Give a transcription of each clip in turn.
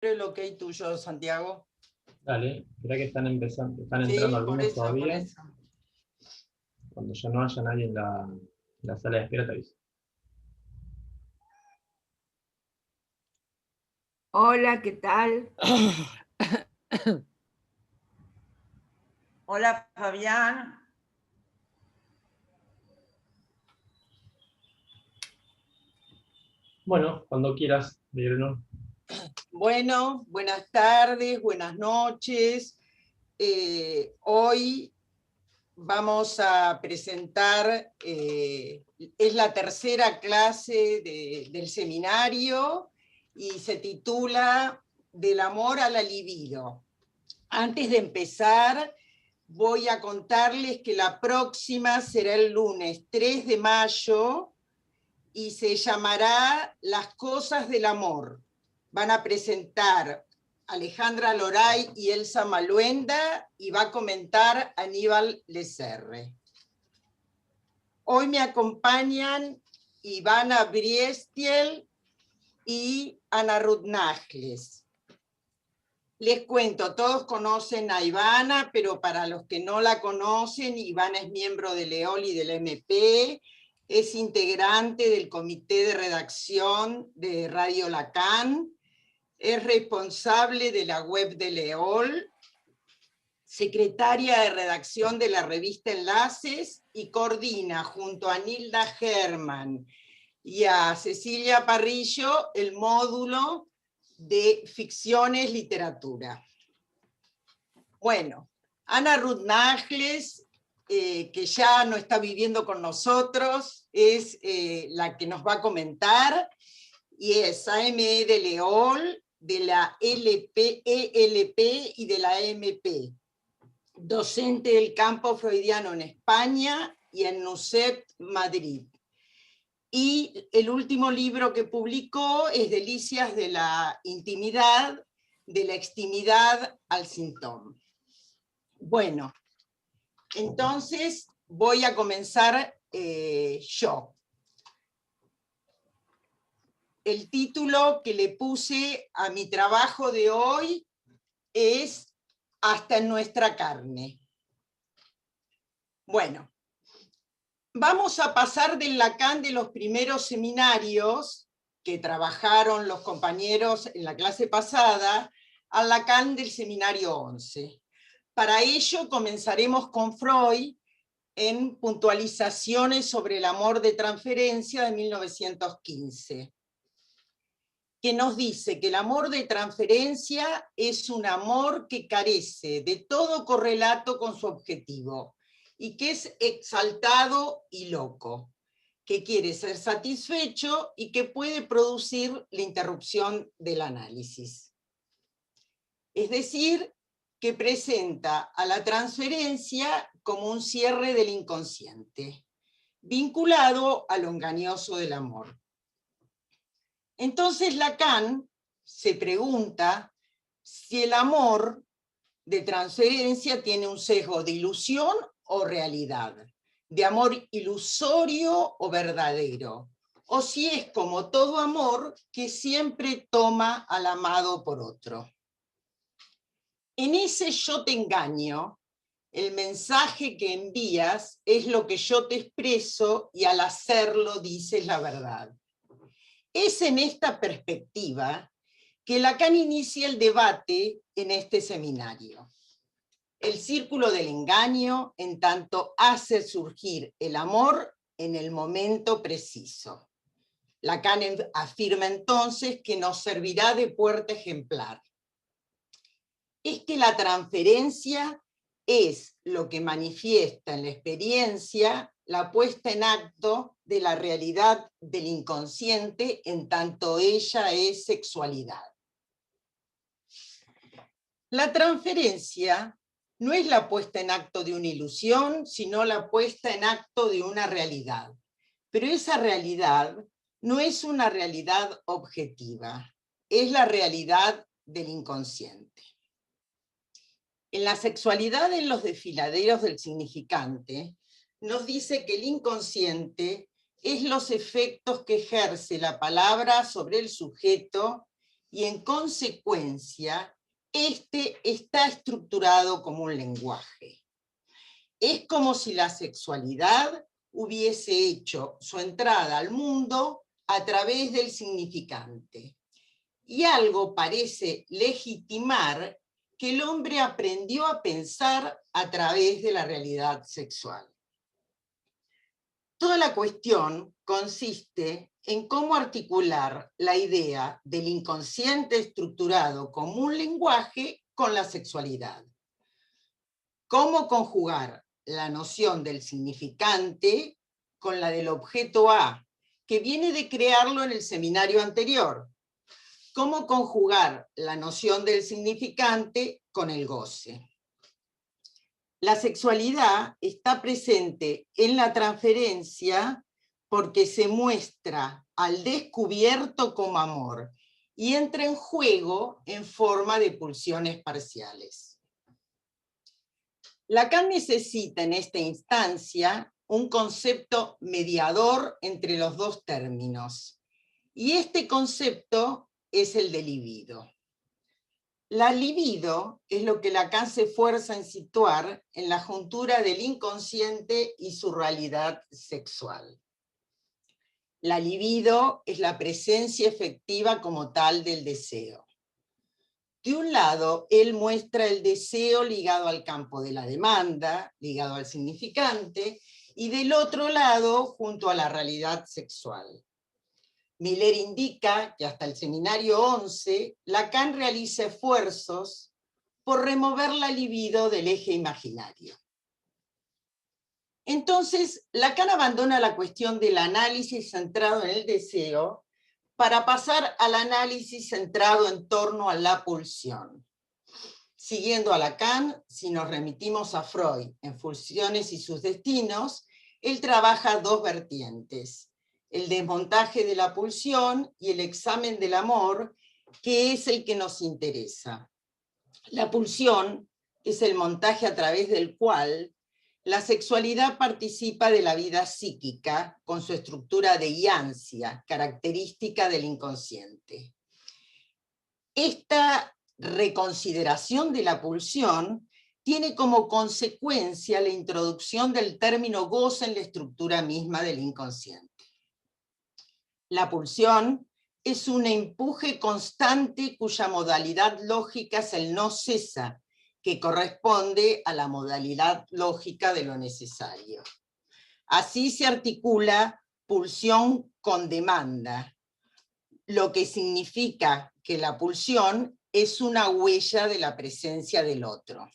el ok tuyo, Santiago. Dale, espera que están empezando, están entrando Sí, por algunos eso, por todavía. eso. Cuando ya no haya nadie en la sala de espera, te aviso. Hola, ¿qué tal? Hola, Fabián. Bueno, cuando quieras, Bruno. Bueno, buenas tardes, buenas noches. Hoy vamos a presentar, es la tercera clase del seminario y se titula Del amor a la libido. Antes de empezar, voy a contarles que la próxima será el lunes 3 de mayo y se llamará Las cosas del amor. Van a presentar Alejandra Loray y Elsa Maluenda y va a comentar Aníbal Lecerre. Hoy me acompañan Ivana Briestiel y Ana Ruth Nájles. Les cuento, todos conocen a Ivana, pero para los que no la conocen, Ivana es miembro del EOL y del MP, es integrante del comité de redacción de Radio Lacan, es responsable de la web del EOL, secretaria de redacción de la revista Enlaces y coordina junto a Nilda Herman y a Cecilia Parrillo el módulo de ficciones literatura. Bueno, Ana Ruth Nájles, que ya no está viviendo con nosotros, es la que nos va a comentar, y es AME de Leol, de la ELP y de la MP, docente del campo freudiano en España y en NUCEP Madrid. Y el último libro que publicó es Delicias de la intimidad, de la extimidad al síntoma. Bueno, entonces voy a comenzar yo. El título que le puse a mi trabajo de hoy es Hasta en nuestra carne. Bueno, vamos a pasar del Lacan de los primeros seminarios que trabajaron los compañeros en la clase pasada al Lacan del seminario 11. Para ello comenzaremos con Freud en Puntualizaciones sobre el amor de transferencia de 1915, que nos dice que el amor de transferencia es un amor que carece de todo correlato con su objetivo y que es exaltado y loco, que quiere ser satisfecho y que puede producir la interrupción del análisis. Es decir, que presenta a la transferencia como un cierre del inconsciente, vinculado a lo engañoso del amor. Entonces Lacan se pregunta si el amor de transferencia tiene un sesgo de ilusión o realidad, de amor ilusorio o verdadero, o si es como todo amor que siempre toma al amado por otro. En ese yo te engaño, el mensaje que envías es lo que yo te expreso y al hacerlo dices la verdad. Es en esta perspectiva que Lacan inicia el debate en este seminario. El círculo del engaño, en tanto, hace surgir el amor en el momento preciso. Lacan afirma entonces que nos servirá de puerta ejemplar. Es que la transferencia es lo que manifiesta en la experiencia la puesta en acto de la realidad del inconsciente en tanto ella es sexualidad. La transferencia no es la puesta en acto de una ilusión, sino la puesta en acto de una realidad. Pero esa realidad no es una realidad objetiva, es la realidad del inconsciente. En la sexualidad en los desfiladeros del significante, nos dice que el inconsciente es los efectos que ejerce la palabra sobre el sujeto y en consecuencia, este está estructurado como un lenguaje. Es como si la sexualidad hubiese hecho su entrada al mundo a través del significante. Y algo parece legitimar que el hombre aprendió a pensar a través de la realidad sexual. Toda la cuestión consiste en cómo articular la idea del inconsciente estructurado como un lenguaje con la sexualidad. Cómo conjugar la noción del significante con la del objeto A, que viene de crearlo en el seminario anterior. Cómo conjugar la noción del significante con el goce. La sexualidad está presente en la transferencia porque se muestra al descubierto como amor y entra en juego en forma de pulsiones parciales. Lacan necesita en esta instancia un concepto mediador entre los dos términos, y este concepto es el de libido. La libido es lo que Lacan se esfuerza en situar en la juntura del inconsciente y su realidad sexual. La libido es la presencia efectiva como tal del deseo. De un lado, él muestra el deseo ligado al campo de la demanda, ligado al significante, y del otro lado, junto a la realidad sexual. Miller indica que hasta el seminario 11, Lacan realiza esfuerzos por remover la libido del eje imaginario. Entonces, Lacan abandona la cuestión del análisis centrado en el deseo para pasar al análisis centrado en torno a la pulsión. Siguiendo a Lacan, si nos remitimos a Freud en Pulsiones y sus destinos, él trabaja dos vertientes: el desmontaje de la pulsión y el examen del amor, que es el que nos interesa. La pulsión es el montaje a través del cual la sexualidad participa de la vida psíquica con su estructura de iancia, característica del inconsciente. Esta reconsideración de la pulsión tiene como consecuencia la introducción del término goce en la estructura misma del inconsciente. La pulsión es un empuje constante cuya modalidad lógica es el no cesa, que corresponde a la modalidad lógica de lo necesario. Así se articula pulsión con demanda, lo que significa que la pulsión es una huella de la presencia del otro.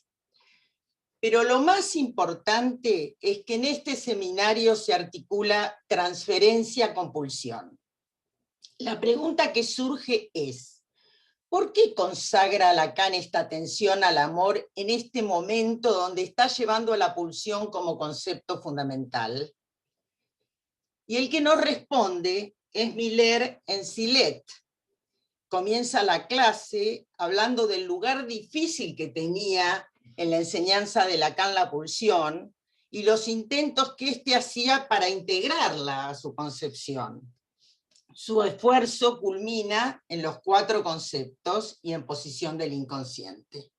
Pero lo más importante es que en este seminario se articula transferencia con pulsión. La pregunta que surge es: ¿por qué consagra Lacan esta atención al amor en este momento donde está llevando a la pulsión como concepto fundamental? Y el que nos responde es Miller en Silet. Comienza la clase hablando del lugar difícil que tenía en la enseñanza de Lacan la pulsión y los intentos que éste hacía para integrarla a su concepción. Su esfuerzo culmina en los 4 conceptos y en posición del inconsciente.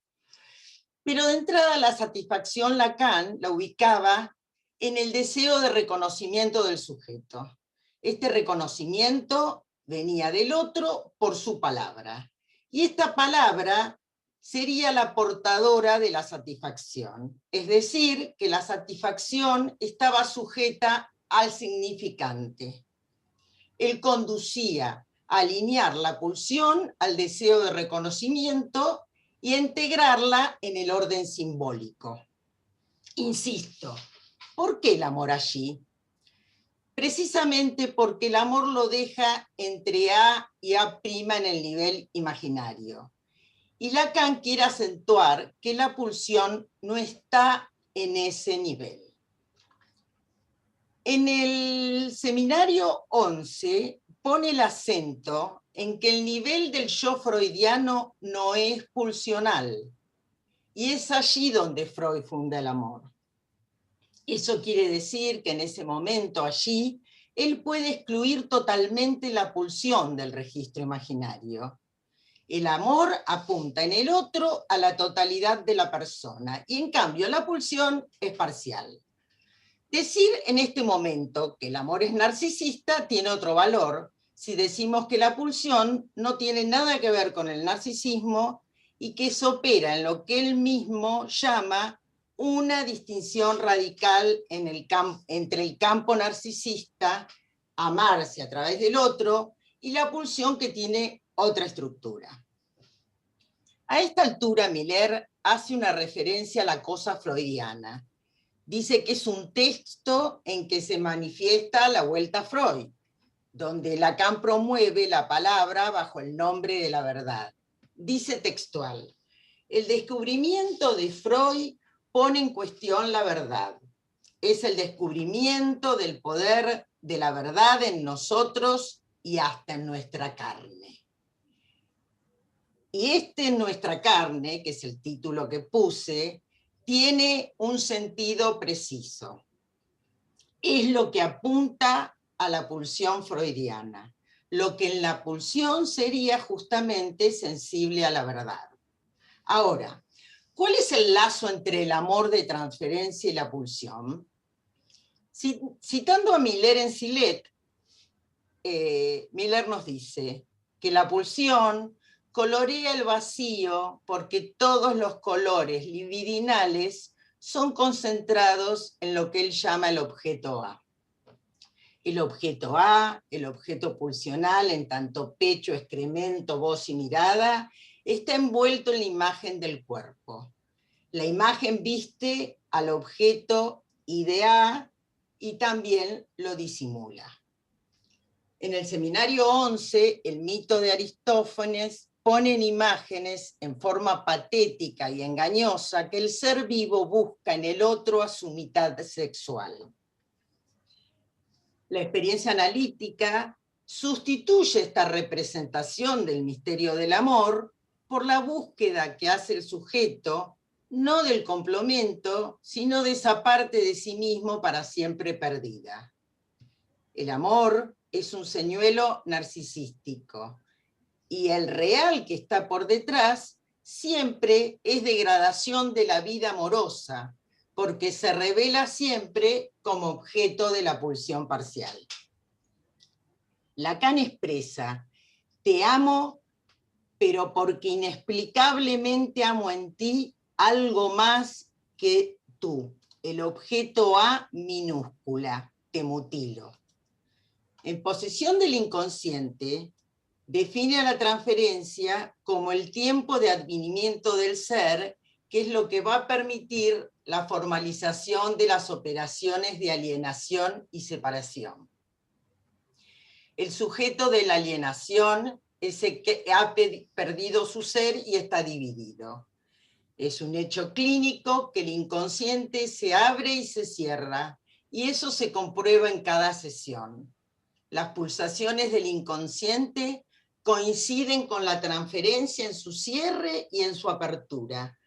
Pero de entrada la satisfacción Lacan la ubicaba en el deseo de reconocimiento del sujeto. Este reconocimiento venía del otro por su palabra. Y esta palabra sería la portadora de la satisfacción. Es decir, que la satisfacción estaba sujeta al significante. Él conducía a alinear la pulsión al deseo de reconocimiento y a integrarla en el orden simbólico. Insisto, ¿por qué el amor allí? Precisamente porque el amor lo deja entre A y A' en el nivel imaginario. Y Lacan quiere acentuar que la pulsión no está en ese nivel. En el seminario 11 pone el acento en que el nivel del yo freudiano no es pulsional, y es allí donde Freud funda el amor. Eso quiere decir que en ese momento allí, él puede excluir totalmente la pulsión del registro imaginario. El amor apunta en el otro a la totalidad de la persona, y en cambio la pulsión es parcial. Decir en este momento que el amor es narcisista tiene otro valor si decimos que la pulsión no tiene nada que ver con el narcisismo y que se opera en lo que él mismo llama una distinción radical entre el campo narcisista, amarse a través del otro, y la pulsión que tiene otra estructura. A esta altura Miller hace una referencia a la cosa freudiana. Dice que es un texto en que se manifiesta la vuelta a Freud, donde Lacan promueve la palabra bajo el nombre de la verdad. Dice textual: el descubrimiento de Freud pone en cuestión la verdad. Es el descubrimiento del poder de la verdad en nosotros y hasta en nuestra carne. Y en nuestra carne, que es el título que puse, tiene un sentido preciso. Es lo que apunta a la pulsión freudiana, lo que en la pulsión sería justamente sensible a la verdad. Ahora, ¿cuál es el lazo entre el amor de transferencia y la pulsión? Citando a Miller en Silet, Miller nos dice que la pulsión colorea el vacío porque todos los colores libidinales son concentrados en lo que él llama el objeto A. El objeto A, el objeto pulsional, en tanto pecho, excremento, voz y mirada, está envuelto en la imagen del cuerpo. La imagen viste al objeto idea y también lo disimula. En el seminario 11, el mito de Aristófanes pone en imágenes en forma patética y engañosa que el ser vivo busca en el otro a su mitad sexual. La experiencia analítica sustituye esta representación del misterio del amor por la búsqueda que hace el sujeto, no del complemento, sino de esa parte de sí mismo para siempre perdida. El amor es un señuelo narcisístico, y el real que está por detrás siempre es degradación de la vida amorosa, porque se revela siempre como objeto de la pulsión parcial. Lacan expresa: te amo, pero porque inexplicablemente amo en ti algo más que tú, el objeto A minúscula, te mutilo. En Posesión del inconsciente, define a la transferencia como el tiempo de advenimiento del ser, que es lo que va a permitir la formalización de las operaciones de alienación y separación. El sujeto de la alienación es el que ha perdido su ser y está dividido. Es un hecho clínico que el inconsciente se abre y se cierra, y eso se comprueba en cada sesión. Las pulsaciones del inconsciente coinciden con la transferencia en su cierre y en su apertura.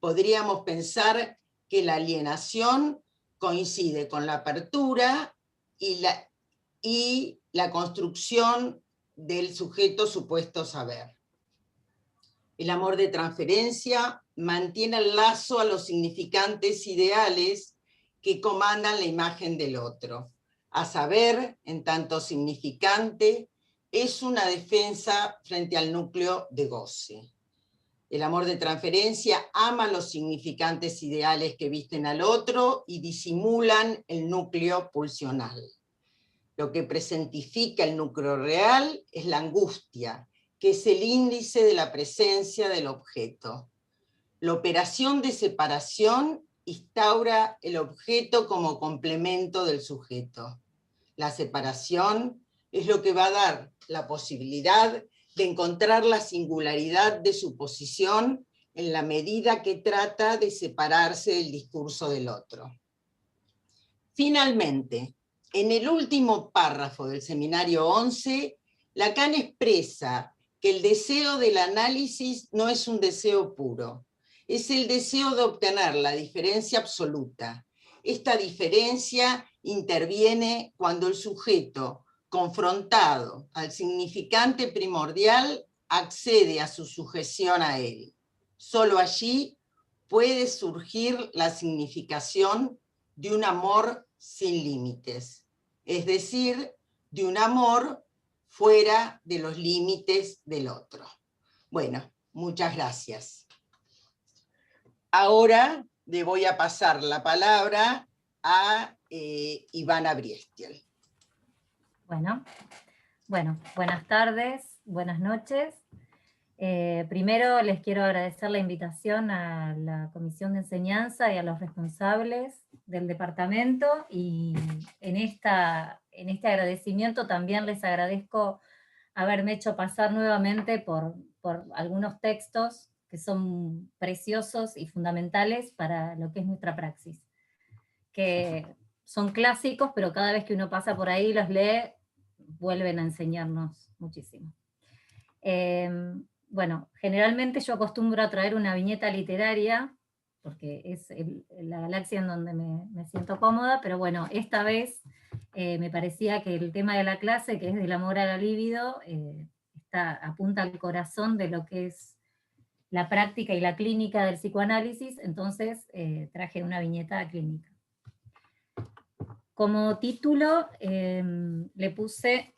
Podríamos pensar que la alienación coincide con la apertura y la construcción del sujeto supuesto saber. El amor de transferencia mantiene el lazo a los significantes ideales que comandan la imagen del otro. A saber, en tanto significante, es una defensa frente al núcleo de goce. El amor de transferencia ama los significantes ideales que visten al otro y disimulan el núcleo pulsional. Lo que presentifica el núcleo real es la angustia, que es el índice de la presencia del objeto. La operación de separación instaura el objeto como complemento del sujeto. La separación es lo que va a dar la posibilidad de encontrar la singularidad de su posición en la medida que trata de separarse del discurso del otro. Finalmente, en el último párrafo del seminario 11, Lacan expresa que el deseo del análisis no es un deseo puro, es el deseo de obtener la diferencia absoluta. Esta diferencia interviene cuando el sujeto, confrontado al significante primordial, accede a su sujeción a él. Solo allí puede surgir la significación de un amor sin límites, es decir, de un amor fuera de los límites del otro. Bueno, muchas gracias. Ahora le voy a pasar la palabra a Ivana Briestiel. Bueno, buenas tardes, buenas noches. Primero les quiero agradecer la invitación a la Comisión de Enseñanza y a los responsables del departamento, y en este agradecimiento también les agradezco haberme hecho pasar nuevamente por algunos textos que son preciosos y fundamentales para lo que es nuestra praxis, que son clásicos, pero cada vez que uno pasa por ahí y los lee, vuelven a enseñarnos muchísimo. Bueno, generalmente yo acostumbro a traer una viñeta literaria, porque es la galaxia en donde me siento cómoda, pero bueno, esta vez me parecía que el tema de la clase, que es del amor a la libido, apunta al corazón de lo que es la práctica y la clínica del psicoanálisis, entonces traje una viñeta clínica. Como título le puse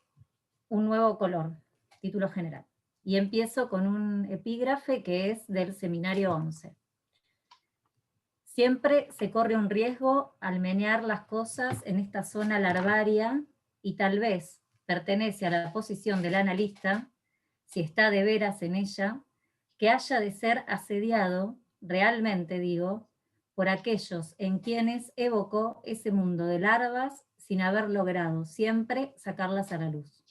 un nuevo color, título general. Y empiezo con un epígrafe que es del Seminario 11. Siempre se corre un riesgo al menear las cosas en esta zona larvaria, y tal vez pertenece a la posición del analista, si está de veras en ella, que haya de ser asediado, realmente digo, por aquellos en quienes evocó ese mundo de larvas sin haber logrado siempre sacarlas a la luz.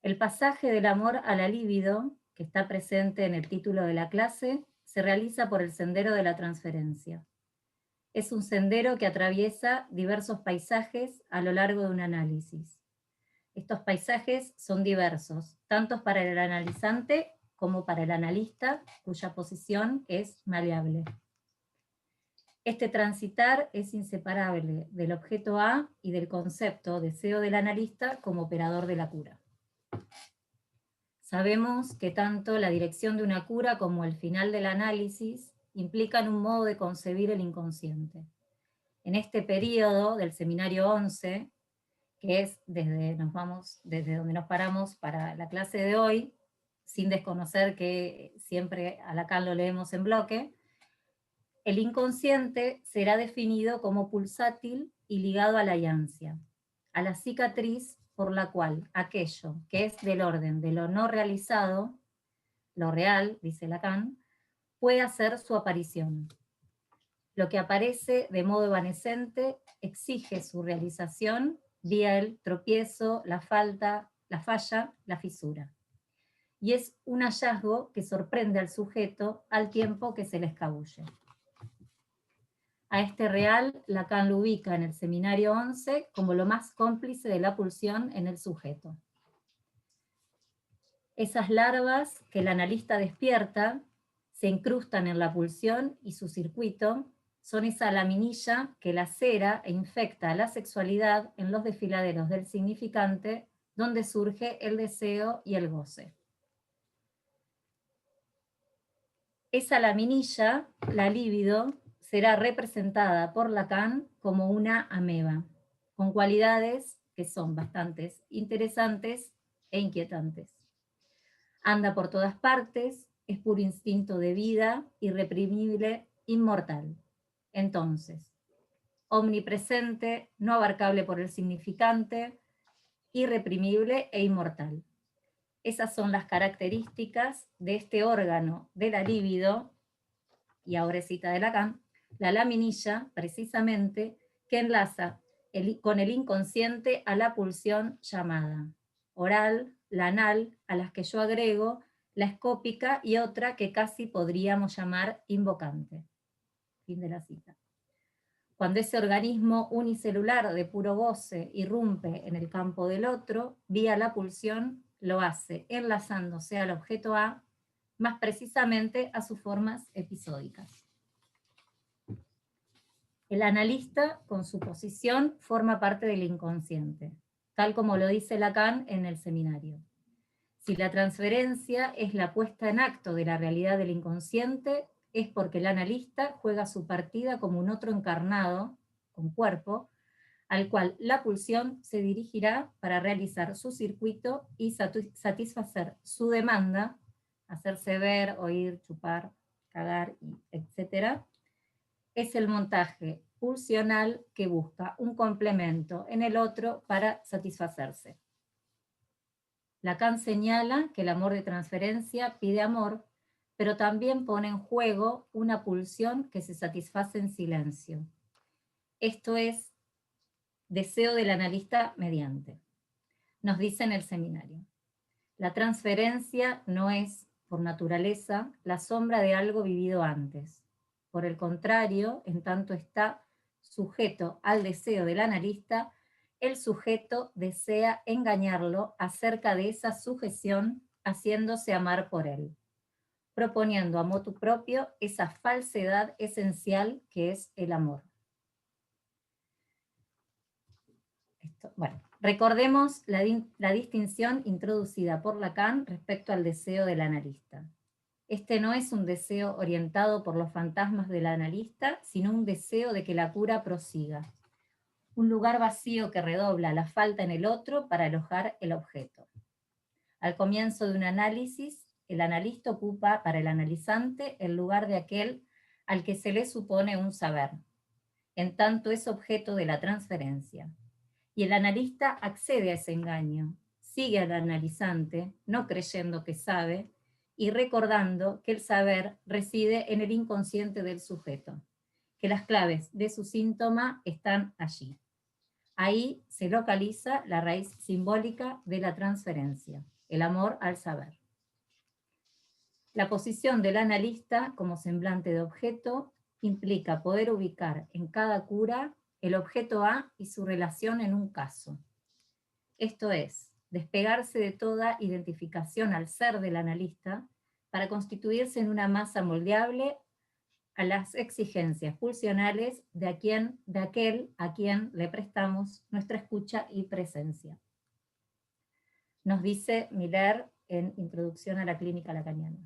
El pasaje del amor a la libido, que está presente en el título de la clase, se realiza por el sendero de la transferencia. Es un sendero que atraviesa diversos paisajes a lo largo de un análisis. Estos paisajes son diversos, tanto para el analizante como para el analista, cuya posición es maleable. Este transitar es inseparable del objeto A y del concepto deseo del analista como operador de la cura. Sabemos que tanto la dirección de una cura como el final del análisis implican un modo de concebir el inconsciente. En este periodo del Seminario 11, que es desde donde nos paramos para la clase de hoy, sin desconocer que siempre a Lacan lo leemos en bloque, el inconsciente será definido como pulsátil y ligado a la yancia, a la cicatriz por la cual aquello que es del orden de lo no realizado, lo real, dice Lacan, puede hacer su aparición. Lo que aparece de modo evanescente exige su realización vía el tropiezo, la falla, la fisura. Y es un hallazgo que sorprende al sujeto al tiempo que se le escabulle. A este real, Lacan lo ubica en el Seminario 11 como lo más cómplice de la pulsión en el sujeto. Esas larvas que el analista despierta se incrustan en la pulsión y su circuito son esa laminilla que lacera e infecta la sexualidad en los desfiladeros del significante, donde surge el deseo y el goce. Esa laminilla, la libido, será representada por Lacan como una ameba, con cualidades que son bastante interesantes e inquietantes. Anda por todas partes, es puro instinto de vida, irreprimible, inmortal. Entonces, omnipresente, no abarcable por el significante, irreprimible e inmortal. Esas son las características de este órgano de la libido, y ahora cita de Lacan, la laminilla, precisamente, que enlaza con el inconsciente a la pulsión llamada oral, la anal, a las que yo agrego la escópica y otra que casi podríamos llamar invocante. Fin de la cita. Cuando ese organismo unicelular de puro goce irrumpe en el campo del otro, vía la pulsión, lo hace enlazándose al objeto A, más precisamente a sus formas episódicas. El analista, con su posición, forma parte del inconsciente, tal como lo dice Lacan en el Seminario. Si la transferencia es la puesta en acto de la realidad del inconsciente, es porque el analista juega su partida como un otro encarnado, con cuerpo, al cual la pulsión se dirigirá para realizar su circuito y satisfacer su demanda, hacerse ver, oír, chupar, cagar, etc. Es el montaje pulsional que busca un complemento en el otro para satisfacerse. Lacan señala que el amor de transferencia pide amor, pero también pone en juego una pulsión que se satisface en silencio. Esto es deseo del analista mediante. Nos dice en el seminario: la transferencia no es, por naturaleza, la sombra de algo vivido antes. Por el contrario, en tanto está sujeto al deseo del analista, el sujeto desea engañarlo acerca de esa sujeción, haciéndose amar por él, proponiendo a motu propio esa falsedad esencial que es el amor. Bueno, recordemos la distinción introducida por Lacan respecto al deseo del analista. Este no es un deseo orientado por los fantasmas del analista, sino un deseo de que la cura prosiga. Un lugar vacío que redobla la falta en el otro para alojar el objeto. Al comienzo de un análisis, el analista ocupa para el analizante el lugar de aquel al que se le supone un saber, en tanto es objeto de la transferencia. Y el analista accede a ese engaño, sigue al analizante, no creyendo que sabe, y recordando que el saber reside en el inconsciente del sujeto, que las claves de su síntoma están allí. Ahí se localiza la raíz simbólica de la transferencia, el amor al saber. La posición del analista como semblante de objeto implica poder ubicar en cada cura el objeto A y su relación en un caso. Esto es, despegarse de toda identificación al ser del analista para constituirse en una masa moldeable a las exigencias pulsionales de aquel a quien le prestamos nuestra escucha y presencia. Nos dice Miller en Introducción a la Clínica Lacaniana.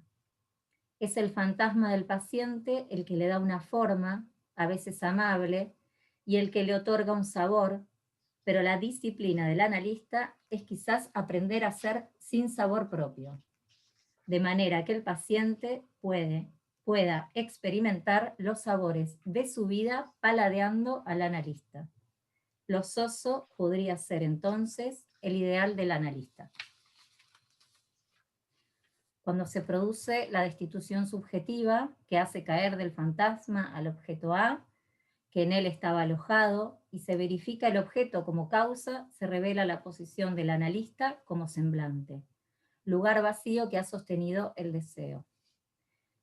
Es el fantasma del paciente el que le da una forma, a veces amable, y el que le otorga un sabor, pero la disciplina del analista es quizás aprender a ser sin sabor propio, de manera que el paciente pueda experimentar los sabores de su vida paladeando al analista. Lo soso podría ser entonces el ideal del analista. Cuando se produce la destitución subjetiva que hace caer del fantasma al objeto A, que en él estaba alojado, y se verifica el objeto como causa, se revela la posición del analista como semblante, lugar vacío que ha sostenido el deseo.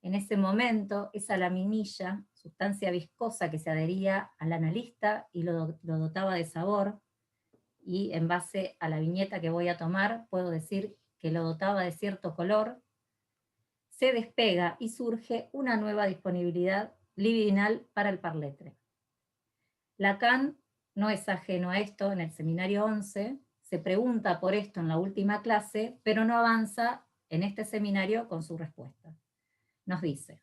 En ese momento, esa laminilla, sustancia viscosa que se adhería al analista y lo dotaba de sabor, y en base a la viñeta que voy a tomar, puedo decir que lo dotaba de cierto color, se despega y surge una nueva disponibilidad libidinal para el parletre. Lacan no es ajeno a esto en el seminario 11, se pregunta por esto en la última clase, pero no avanza en este seminario con su respuesta. Nos dice,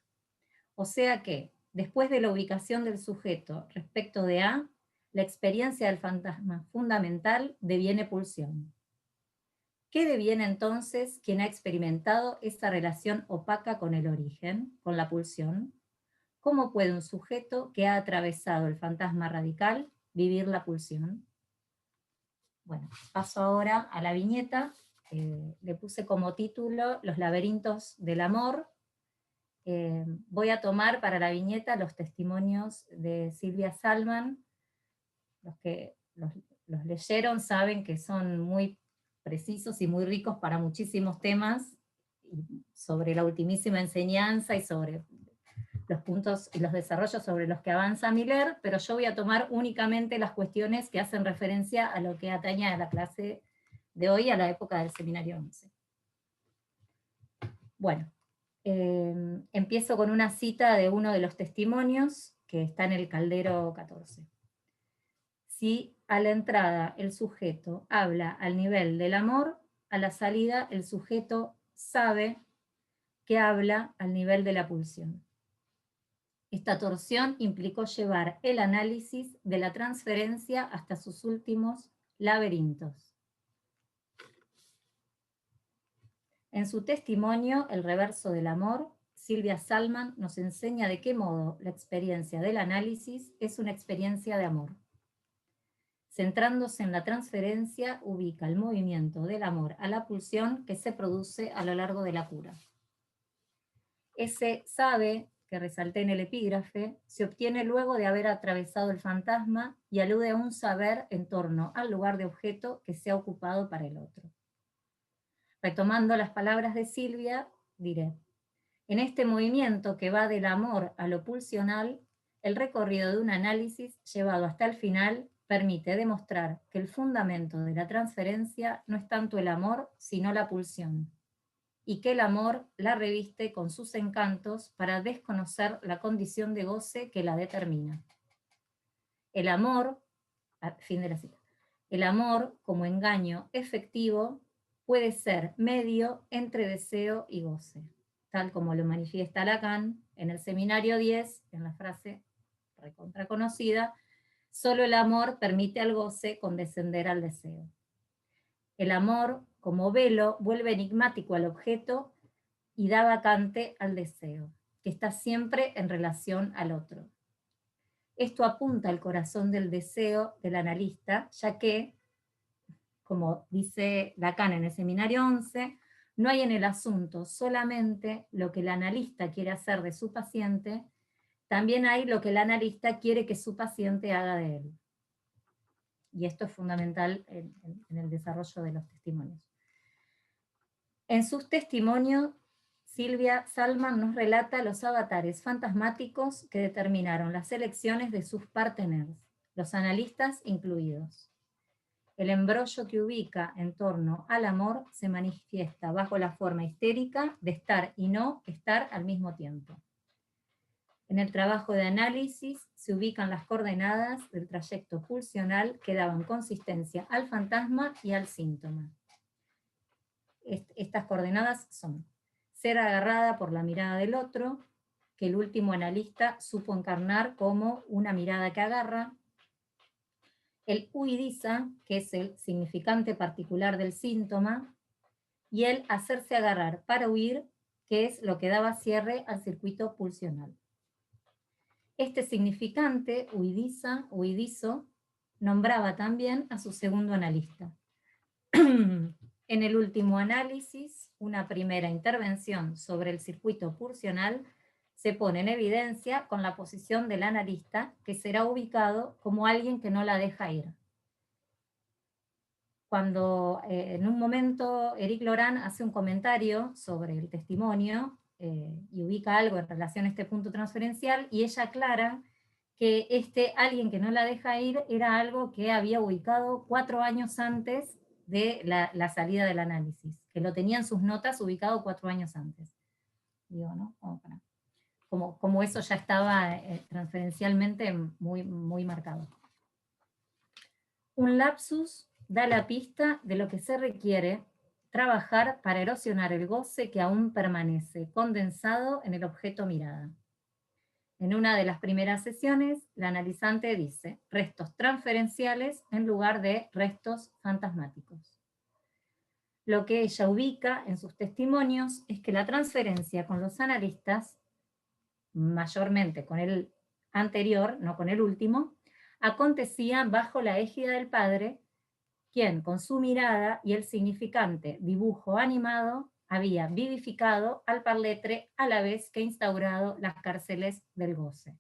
o sea que, después de la ubicación del sujeto respecto de A, la experiencia del fantasma fundamental deviene pulsión. ¿Qué deviene entonces quien ha experimentado esta relación opaca con el origen, con la pulsión? ¿Cómo puede un sujeto que ha atravesado el fantasma radical vivir la pulsión? Bueno, paso ahora a la viñeta. Le puse como título Los laberintos del amor. Voy a tomar para la viñeta los testimonios de Silvia Salman. Los que los leyeron saben que son muy precisos y muy ricos para muchísimos temas sobre la ultimísima enseñanza y sobre los puntos y los desarrollos sobre los que avanza Miller, pero yo voy a tomar únicamente las cuestiones que hacen referencia a lo que atañe a la clase de hoy, a la época del seminario 11. Bueno, empiezo con una cita de uno de los testimonios que está en el Caldero 14. Si a la entrada el sujeto habla al nivel del amor, a la salida el sujeto sabe que habla al nivel de la pulsión. Esta torsión implicó llevar el análisis de la transferencia hasta sus últimos laberintos. En su testimonio, El reverso del amor, Silvia Salman nos enseña de qué modo la experiencia del análisis es una experiencia de amor. Centrándose en la transferencia, ubica el movimiento del amor a la pulsión que se produce a lo largo de la cura. Ese sabe, que resalté en el epígrafe, se obtiene luego de haber atravesado el fantasma y alude a un saber en torno al lugar de objeto que se ha ocupado para el otro. Retomando las palabras de Silvia, diré: en este movimiento que va del amor a lo pulsional, el recorrido de un análisis llevado hasta el final permite demostrar que el fundamento de la transferencia no es tanto el amor, sino la pulsión, y que el amor la reviste con sus encantos para desconocer la condición de goce que la determina. El amor, fin de la cita, el amor como engaño efectivo puede ser medio entre deseo y goce, tal como lo manifiesta Lacan en el seminario 10, en la frase recontra conocida: solo el amor permite al goce condescender al deseo. El amor, como velo, vuelve enigmático al objeto y da vacante al deseo, que está siempre en relación al otro. Esto apunta al corazón del deseo del analista, ya que, como dice Lacan en el seminario 11, no hay en el asunto solamente lo que el analista quiere hacer de su paciente, también hay lo que el analista quiere que su paciente haga de él. Y esto es fundamental en el desarrollo de los testimonios. En sus testimonios, Silvia Salman nos relata los avatares fantasmáticos que determinaron las elecciones de sus partenaires, los analistas incluidos. El embrollo que ubica en torno al amor se manifiesta bajo la forma histérica de estar y no estar al mismo tiempo. En el trabajo de análisis se ubican las coordenadas del trayecto pulsional que daban consistencia al fantasma y al síntoma. Estas coordenadas son: ser agarrada por la mirada del otro, que el último analista supo encarnar como una mirada que agarra; el huidiza, que es el significante particular del síntoma; y el hacerse agarrar para huir, que es lo que daba cierre al circuito pulsional. Este significante, huidiza, huidizo, nombraba también a su segundo analista. En el último análisis, una primera intervención sobre el circuito pulsional se pone en evidencia con la posición del analista, que será ubicado como alguien que no la deja ir. Cuando en un momento Éric Laurent hace un comentario sobre el testimonio y ubica algo en relación a este punto transferencial, y ella aclara que alguien que no la deja ir era algo que había ubicado 4 años antes de la salida del análisis, que lo tenía en sus notas ubicado 4 años antes. Digo, ¿no? Como eso ya estaba transferencialmente muy, muy marcado. Un lapsus da la pista de lo que se requiere trabajar para erosionar el goce que aún permanece condensado en el objeto mirada. En una de las primeras sesiones, la analizante dice restos transferenciales en lugar de restos fantasmáticos. Lo que ella ubica en sus testimonios es que la transferencia con los analistas, mayormente con el anterior, no con el último, acontecía bajo la égida del padre, quien con su mirada y el significante dibujo animado había vivificado al parletre a la vez que instaurado las cárceles del goce.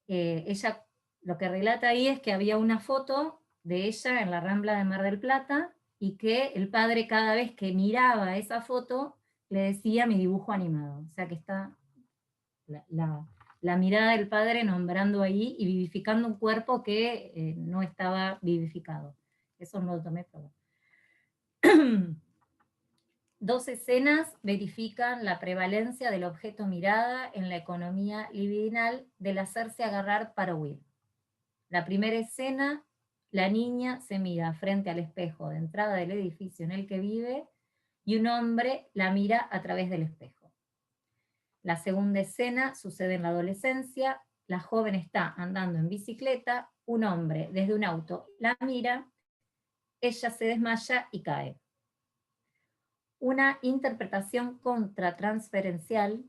Ella lo que relata ahí es que había una foto de ella en la Rambla de Mar del Plata y que el padre, cada vez que miraba esa foto, le decía mi dibujo animado. O sea que está la mirada del padre nombrando ahí y vivificando un cuerpo que no estaba vivificado. Eso no lo tomé, pero bueno. 2 escenas verifican la prevalencia del objeto mirada en la economía libidinal del hacerse agarrar para huir. La primera escena la niña se mira frente al espejo de entrada del edificio en el que vive y un hombre la mira a través del espejo. La segunda escena sucede en la adolescencia, la joven está andando en bicicleta, un hombre desde un auto la mira, ella se desmaya y cae. Una interpretación contratransferencial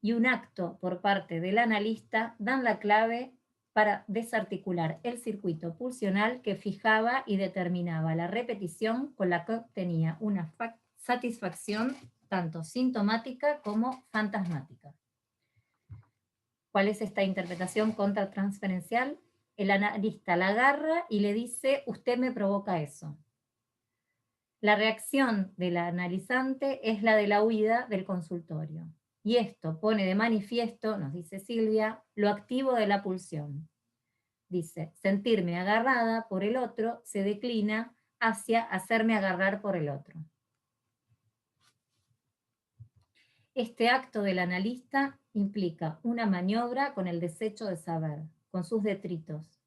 y un acto por parte del analista dan la clave para desarticular el circuito pulsional que fijaba y determinaba la repetición con la que obtenía una satisfacción tanto sintomática como fantasmática. ¿Cuál es esta interpretación contratransferencial? El analista la agarra y le dice, usted me provoca eso. La reacción del analizante es la de la huida del consultorio. Y esto pone de manifiesto, nos dice Silvia, lo activo de la pulsión. Dice, sentirme agarrada por el otro se declina hacia hacerme agarrar por el otro. Este acto del analista implica una maniobra con el desecho de saber, con sus detritos,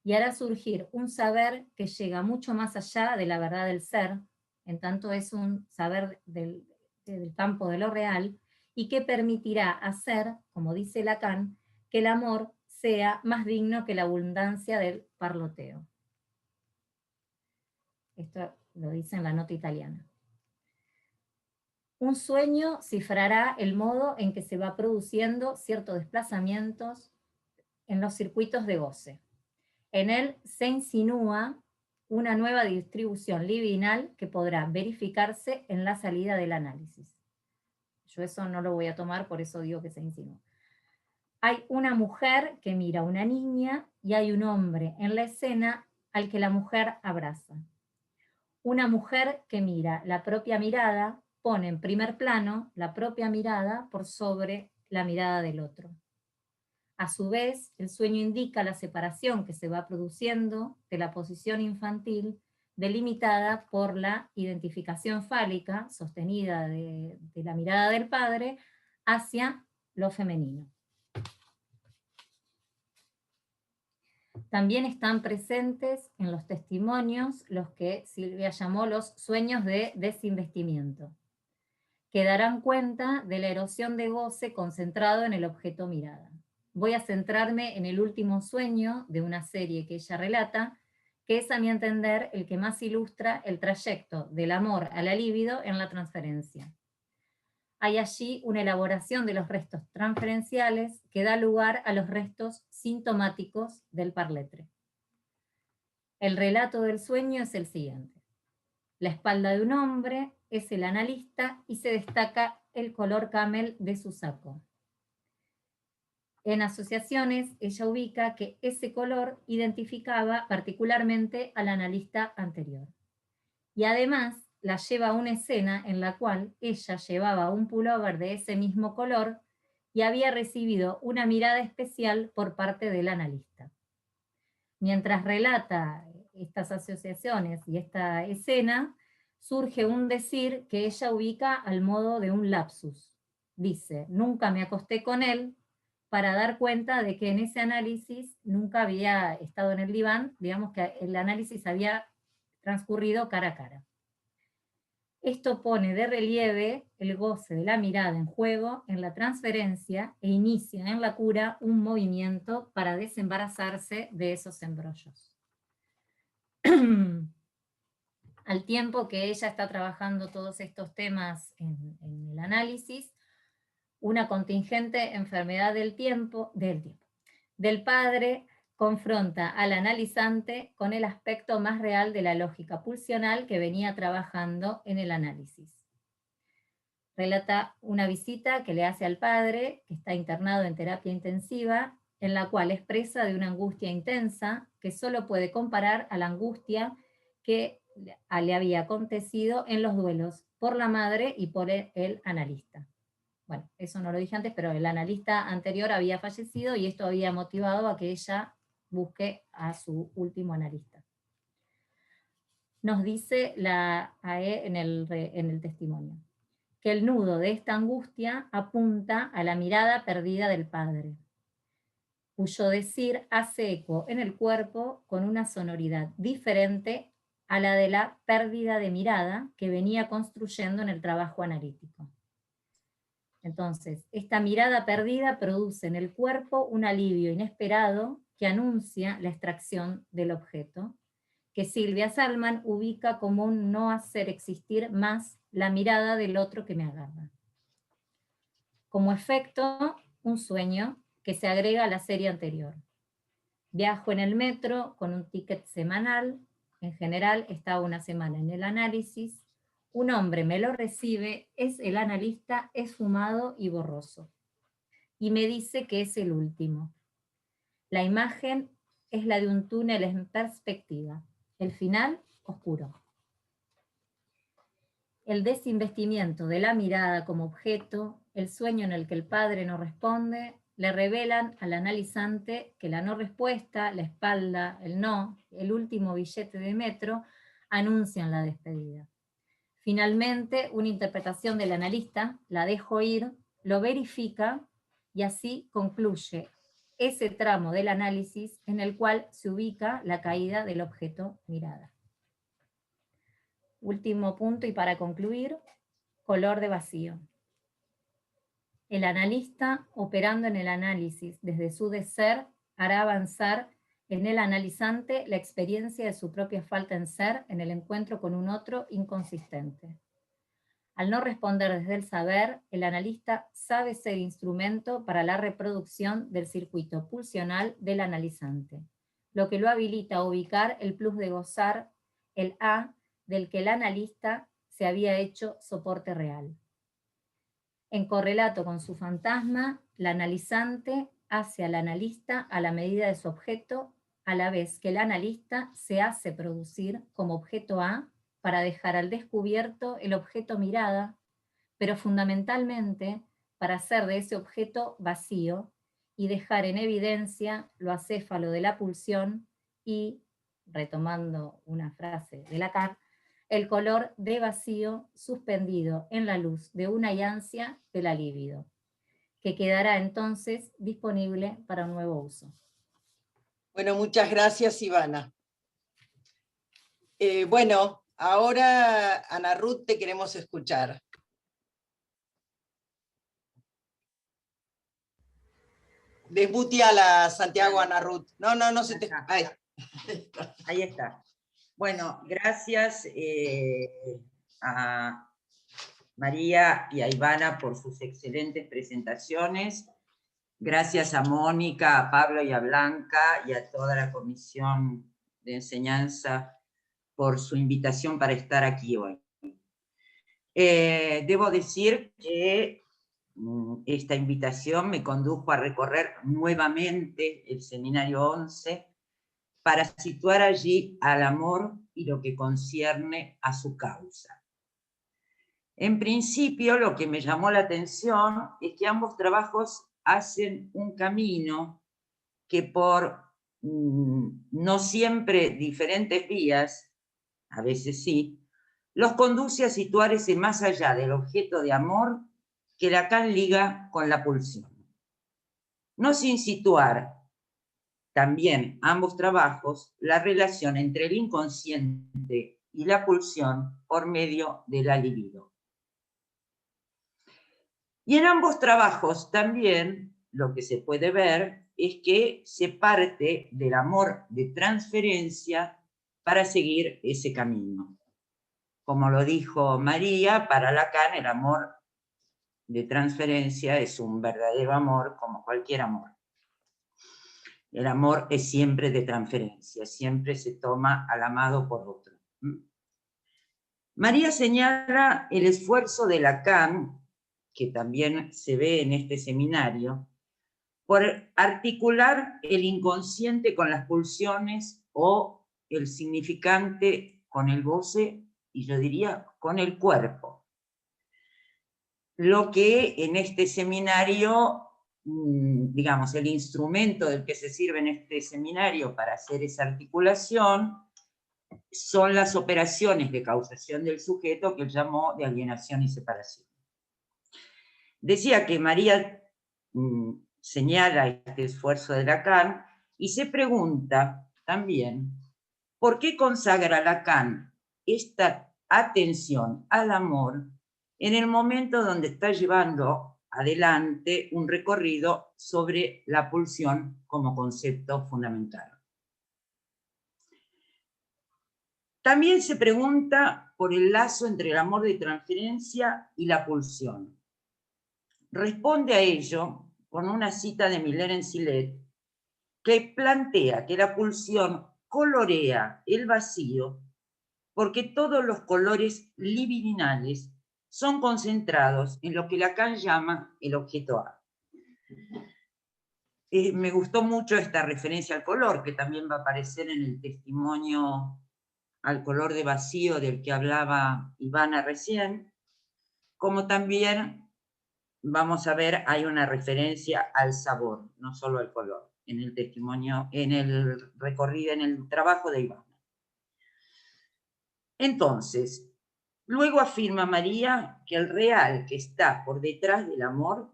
y hará surgir un saber que llega mucho más allá de la verdad del ser, en tanto es un saber del campo de lo real, y que permitirá hacer, como dice Lacan, que el amor sea más digno que la abundancia del parloteo. Esto lo dice en la nota italiana. Un sueño cifrará el modo en que se va produciendo ciertos desplazamientos en los circuitos de goce. En él se insinúa una nueva distribución libidinal que podrá verificarse en la salida del análisis. Yo eso no lo voy a tomar, por eso digo que se insinúa. Hay una mujer que mira a una niña y hay un hombre en la escena al que la mujer abraza. Una mujer que mira la propia mirada pone en primer plano la propia mirada por sobre la mirada del otro. A su vez, el sueño indica la separación que se va produciendo de la posición infantil delimitada por la identificación fálica sostenida de la mirada del padre hacia lo femenino. También están presentes en los testimonios los que Silvia llamó los sueños de desinvestimiento, que darán cuenta de la erosión de goce concentrado en el objeto mirada. Voy a centrarme en el último sueño de una serie que ella relata, que es a mi entender el que más ilustra el trayecto del amor a la libido en la transferencia. Hay allí una elaboración de los restos transferenciales que da lugar a los restos sintomáticos del parletre. El relato del sueño es el siguiente. La espalda de un hombre es el analista y se destaca el color camel de su saco. En asociaciones, ella ubica que ese color identificaba particularmente al analista anterior. Y además la lleva a una escena en la cual ella llevaba un pullover de ese mismo color y había recibido una mirada especial por parte del analista. Mientras relata estas asociaciones y esta escena, surge un decir que ella ubica al modo de un lapsus. Dice, nunca me acosté con él, para dar cuenta de que en ese análisis nunca había estado en el diván, digamos que el análisis había transcurrido cara a cara. Esto pone de relieve el goce de la mirada en juego en la transferencia e inicia en la cura un movimiento para desembarazarse de esos embrollos. Al tiempo que ella está trabajando todos estos temas en el análisis, una contingente enfermedad del padre confronta al analizante con el aspecto más real de la lógica pulsional que venía trabajando en el análisis. Relata una visita que le hace al padre, que está internado en terapia intensiva, en la cual expresa de una angustia intensa que solo puede comparar a la angustia que le había acontecido en los duelos por la madre y por el analista. Bueno, eso no lo dije antes, pero el analista anterior había fallecido y esto había motivado a que ella busque a su último analista. Nos dice la AE en el testimonio, que el nudo de esta angustia apunta a la mirada perdida del padre. cuyo decir hace eco en el cuerpo con una sonoridad diferente a la de la pérdida de mirada que venía construyendo en el trabajo analítico. Entonces, esta mirada perdida produce en el cuerpo un alivio inesperado que anuncia la extracción del objeto, que Silvia Salman ubica como un no hacer existir más la mirada del otro que me agarra. Como efecto, un sueño que se agrega a la serie anterior. Viajo en el metro con un ticket semanal, en general estaba una semana en el análisis, un hombre me lo recibe, es el analista esfumado y borroso, y me dice que es el último. La imagen es la de un túnel en perspectiva, el final oscuro. El desinvestimiento de la mirada como objeto, el sueño en el que el padre no responde, le revelan al analizante que la no respuesta, la espalda, el no, el último billete de metro, anuncian la despedida. Finalmente, una interpretación del analista, la dejo ir, lo verifica y así concluye ese tramo del análisis en el cual se ubica la caída del objeto mirada. Último punto y para concluir, color de vacío. El analista, operando en el análisis desde su ser, hará avanzar en el analizante la experiencia de su propia falta en ser en el encuentro con un otro inconsistente. Al no responder desde el saber, el analista sabe ser instrumento para la reproducción del circuito pulsional del analizante, lo que lo habilita a ubicar el plus de gozar, el A, del que el analista se había hecho soporte real. En correlato con su fantasma, la analizante hace al analista a la medida de su objeto, a la vez que el analista se hace producir como objeto A para dejar al descubierto el objeto mirada, pero fundamentalmente para hacer de ese objeto vacío y dejar en evidencia lo acéfalo de la pulsión y, retomando una frase de Lacan, el color de vacío suspendido en la luz de una ansia de la libido, que quedará entonces disponible para un nuevo uso. Bueno, muchas gracias, Ivana. Bueno, ahora, Ana Ruth, te queremos escuchar. Desmuteala, Santiago, Ana Ruth. No se te... Ahí está. Bueno, gracias a María y a Ivana por sus excelentes presentaciones. Gracias a Mónica, a Pablo y a Blanca y a toda la comisión de enseñanza por su invitación para estar aquí hoy. Debo decir que esta invitación me condujo a recorrer nuevamente el seminario 11 para situar allí al amor y lo que concierne a su causa. En principio, lo que me llamó la atención es que ambos trabajos hacen un camino que por no siempre diferentes vías, a veces sí, los conduce a situar ese más allá del objeto de amor que Lacan liga con la pulsión. No sin situar también ambos trabajos la relación entre el inconsciente y la pulsión por medio de la libido. Y en ambos trabajos también lo que se puede ver es que se parte del amor de transferencia para seguir ese camino. Como lo dijo María, para Lacan el amor de transferencia es un verdadero amor como cualquier amor. El amor es siempre de transferencia, siempre se toma al amado por otro. María señala el esfuerzo de Lacan, que también se ve en este seminario, por articular el inconsciente con las pulsiones o el significante con el goce, y yo diría con el cuerpo. Lo que en este seminario, digamos, el instrumento del que se sirve en este seminario para hacer esa articulación son las operaciones de causación del sujeto que él llamó de alienación y separación. Decía que María señala este esfuerzo de Lacan y se pregunta también por qué consagra Lacan esta atención al amor en el momento donde está llevando adelante un recorrido sobre la pulsión como concepto fundamental. También se pregunta por el lazo entre el amor de transferencia y la pulsión. Responde a ello con una cita de Miller-Ensilet que plantea que la pulsión colorea el vacío porque todos los colores libidinales son concentrados en lo que Lacan llama el objeto A. Me gustó mucho esta referencia al color, que también va a aparecer en el testimonio al color de vacío del que hablaba Ivana recién, como también vamos a ver, hay una referencia al sabor, no solo al color, en el testimonio, en el recorrido, en el trabajo de Ivana. Entonces, luego afirma María que el real que está por detrás del amor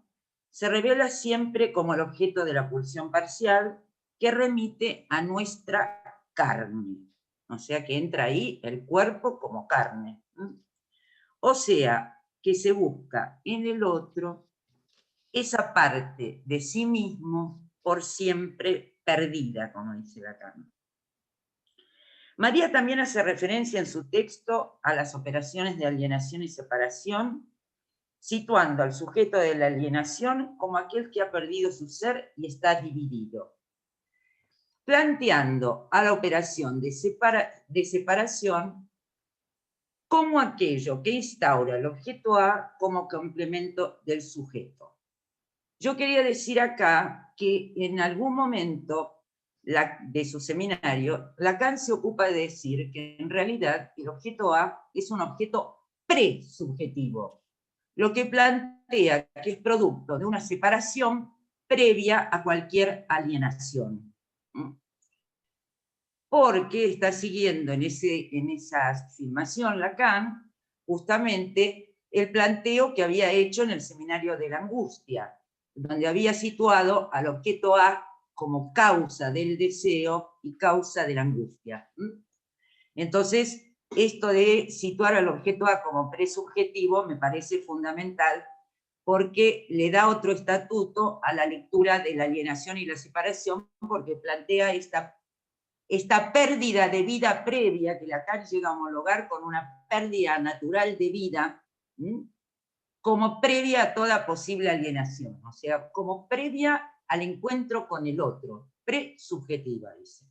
se revela siempre como el objeto de la pulsión parcial que remite a nuestra carne. O sea que entra ahí el cuerpo como carne. O sea que se busca en el otro esa parte de sí mismo por siempre perdida, como dice Lacan. María también hace referencia en su texto a las operaciones de alienación y separación, situando al sujeto de la alienación como aquel que ha perdido su ser y está dividido, planteando a la operación de separación como aquello que instaura el objeto A como complemento del sujeto. Yo quería decir acá que en algún momento de su seminario, Lacan se ocupa de decir que en realidad el objeto A es un objeto presubjetivo, lo que plantea que es producto de una separación previa a cualquier alienación. Porque está siguiendo en esa afirmación Lacan justamente el planteo que había hecho en el seminario de la angustia, donde había situado al objeto A como causa del deseo y causa de la angustia. Entonces, esto de situar al objeto A como presubjetivo me parece fundamental porque le da otro estatuto a la lectura de la alienación y la separación, porque plantea esta pérdida de vida previa que Lacan llega a homologar con una pérdida natural de vida, como previa a toda posible alienación, o sea, como previa al encuentro con el otro, presubjetiva, dice.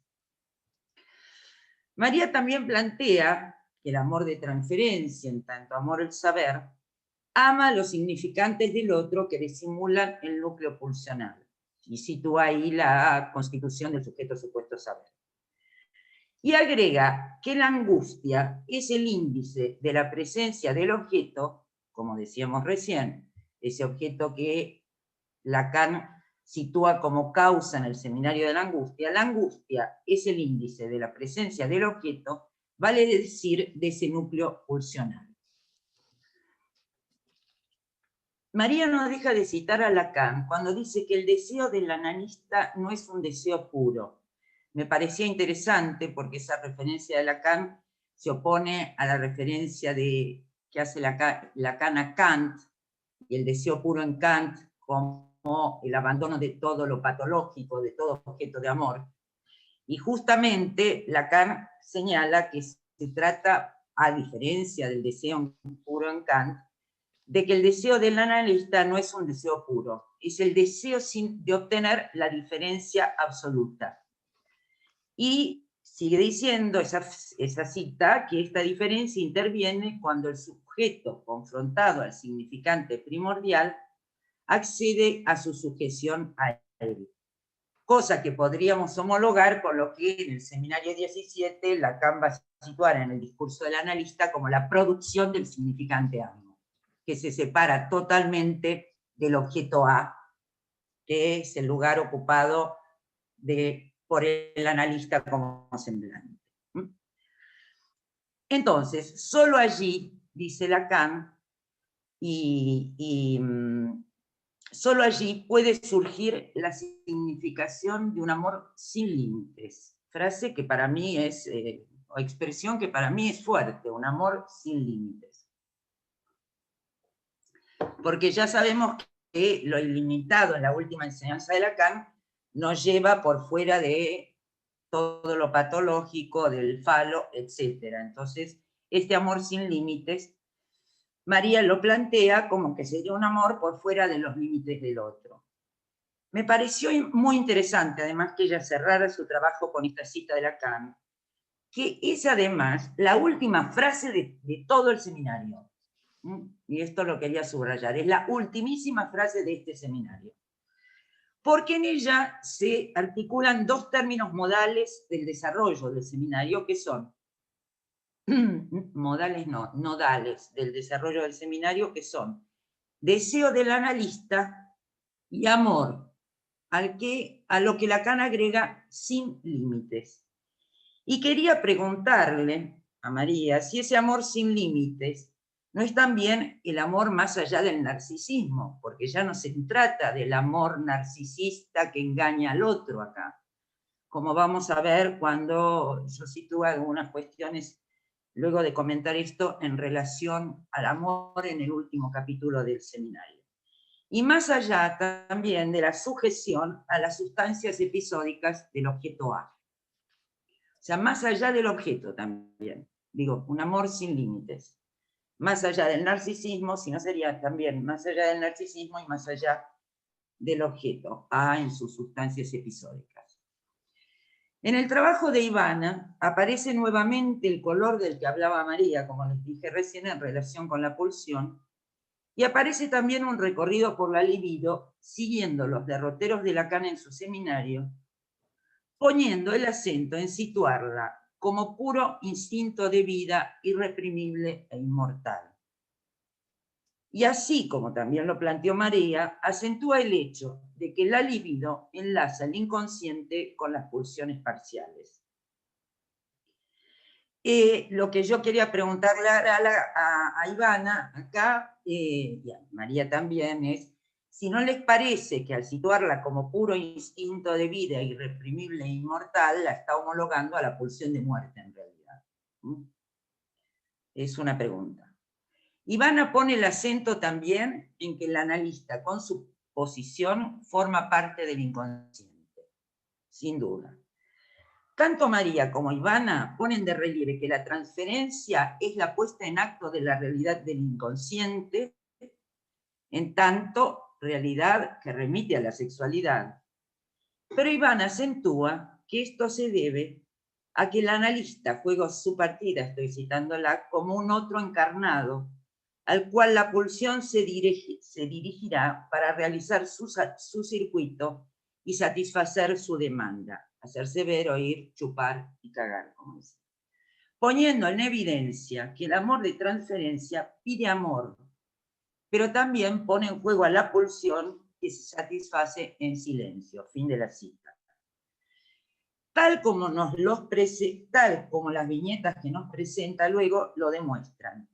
María también plantea que el amor de transferencia, en tanto amor al saber, ama los significantes del otro que disimulan el núcleo pulsional, y sitúa ahí la constitución del sujeto supuesto saber. Y agrega que la angustia es el índice de la presencia del objeto, como decíamos recién, ese objeto que Lacan sitúa como causa en el seminario de la angustia es el índice de la presencia del objeto, vale decir, de ese núcleo pulsional. María no deja de citar a Lacan cuando dice que el deseo del analista no es un deseo puro. Me parecía interesante porque esa referencia de Lacan se opone a la referencia que hace Lacan a Kant, y el deseo puro en Kant como el abandono de todo lo patológico, de todo objeto de amor. Y justamente Lacan señala que se trata, a diferencia del deseo puro en Kant, de que el deseo del analista no es un deseo puro, es el deseo de obtener la diferencia absoluta. Y sigue diciendo esa cita que esta diferencia interviene cuando el sujeto confrontado al significante primordial accede a su sujeción a él. Cosa que podríamos homologar con lo que en el seminario 17 Lacan va a situar en el discurso del analista como la producción del significante ánimo, que se separa totalmente del objeto A, que es el lugar ocupado por el analista como semblante. Entonces, solo allí, dice Lacan, y solo allí puede surgir la significación de un amor sin límites. Frase que para mí es, o expresión que para mí es fuerte, un amor sin límites. Porque ya sabemos que lo ilimitado en la última enseñanza de Lacan nos lleva por fuera de todo lo patológico, del falo, etc. Entonces, este amor sin límites, María lo plantea como que sería un amor por fuera de los límites del otro. Me pareció muy interesante, además, que ella cerrara su trabajo con esta cita de Lacan, que es además la última frase de todo el seminario. Y esto lo quería subrayar, es la ultimísima frase de este seminario. Porque en ella se articulan dos términos modales del desarrollo del seminario, que son, modales no, nodales del desarrollo del seminario, que son deseo del analista y amor, a lo que Lacan agrega sin límites. Y quería preguntarle a María si ese amor sin límites no es también el amor más allá del narcisismo, porque ya no se trata del amor narcisista que engaña al otro acá, como vamos a ver cuando yo sitúo algunas cuestiones, luego de comentar esto, en relación al amor en el último capítulo del seminario. Y más allá también de la sujeción a las sustancias episódicas del objeto A. O sea, más allá del objeto también. Digo, un amor sin límites. Más allá del narcisismo, sino sería también más allá del narcisismo y más allá del objeto A en sus sustancias episódicas. En el trabajo de Ivana aparece nuevamente el color del que hablaba María, como les dije recién, en relación con la pulsión, y aparece también un recorrido por la libido, siguiendo los derroteros de Lacan en su seminario, poniendo el acento en situarla como puro instinto de vida irreprimible e inmortal. Y así, como también lo planteó María, acentúa el hecho de que la libido enlaza el inconsciente con las pulsiones parciales. Lo que yo quería preguntarle a Ivana acá, y a María también, es si no les parece que al situarla como puro instinto de vida irreprimible e inmortal, la está homologando a la pulsión de muerte en realidad. Es una pregunta. Ivana pone el acento también en que el analista con su posición forma parte del inconsciente, sin duda. Tanto María como Ivana ponen de relieve que la transferencia es la puesta en acto de la realidad del inconsciente, en tanto realidad que remite a la sexualidad. Pero Ivana acentúa que esto se debe a que el analista juega su partida, estoy citándola, como un otro encarnado, al cual la pulsión se dirigirá para realizar su circuito y satisfacer su demanda, hacerse ver, oír, chupar y cagar, como dice. Poniendo en evidencia que el amor de transferencia pide amor, pero también pone en juego a la pulsión que se satisface en silencio. Fin de la cita. Tal como las viñetas que nos presenta luego lo demuestran.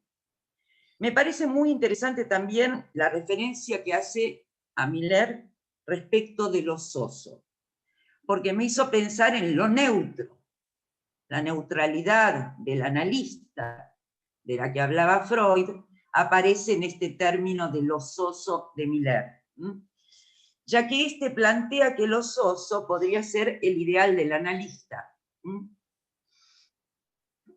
Me parece muy interesante también la referencia que hace a Miller respecto de lo soso, porque me hizo pensar en lo neutro, la neutralidad del analista, de la que hablaba Freud, aparece en este término de lo soso de Miller, ya que este plantea que lo soso podría ser el ideal del analista,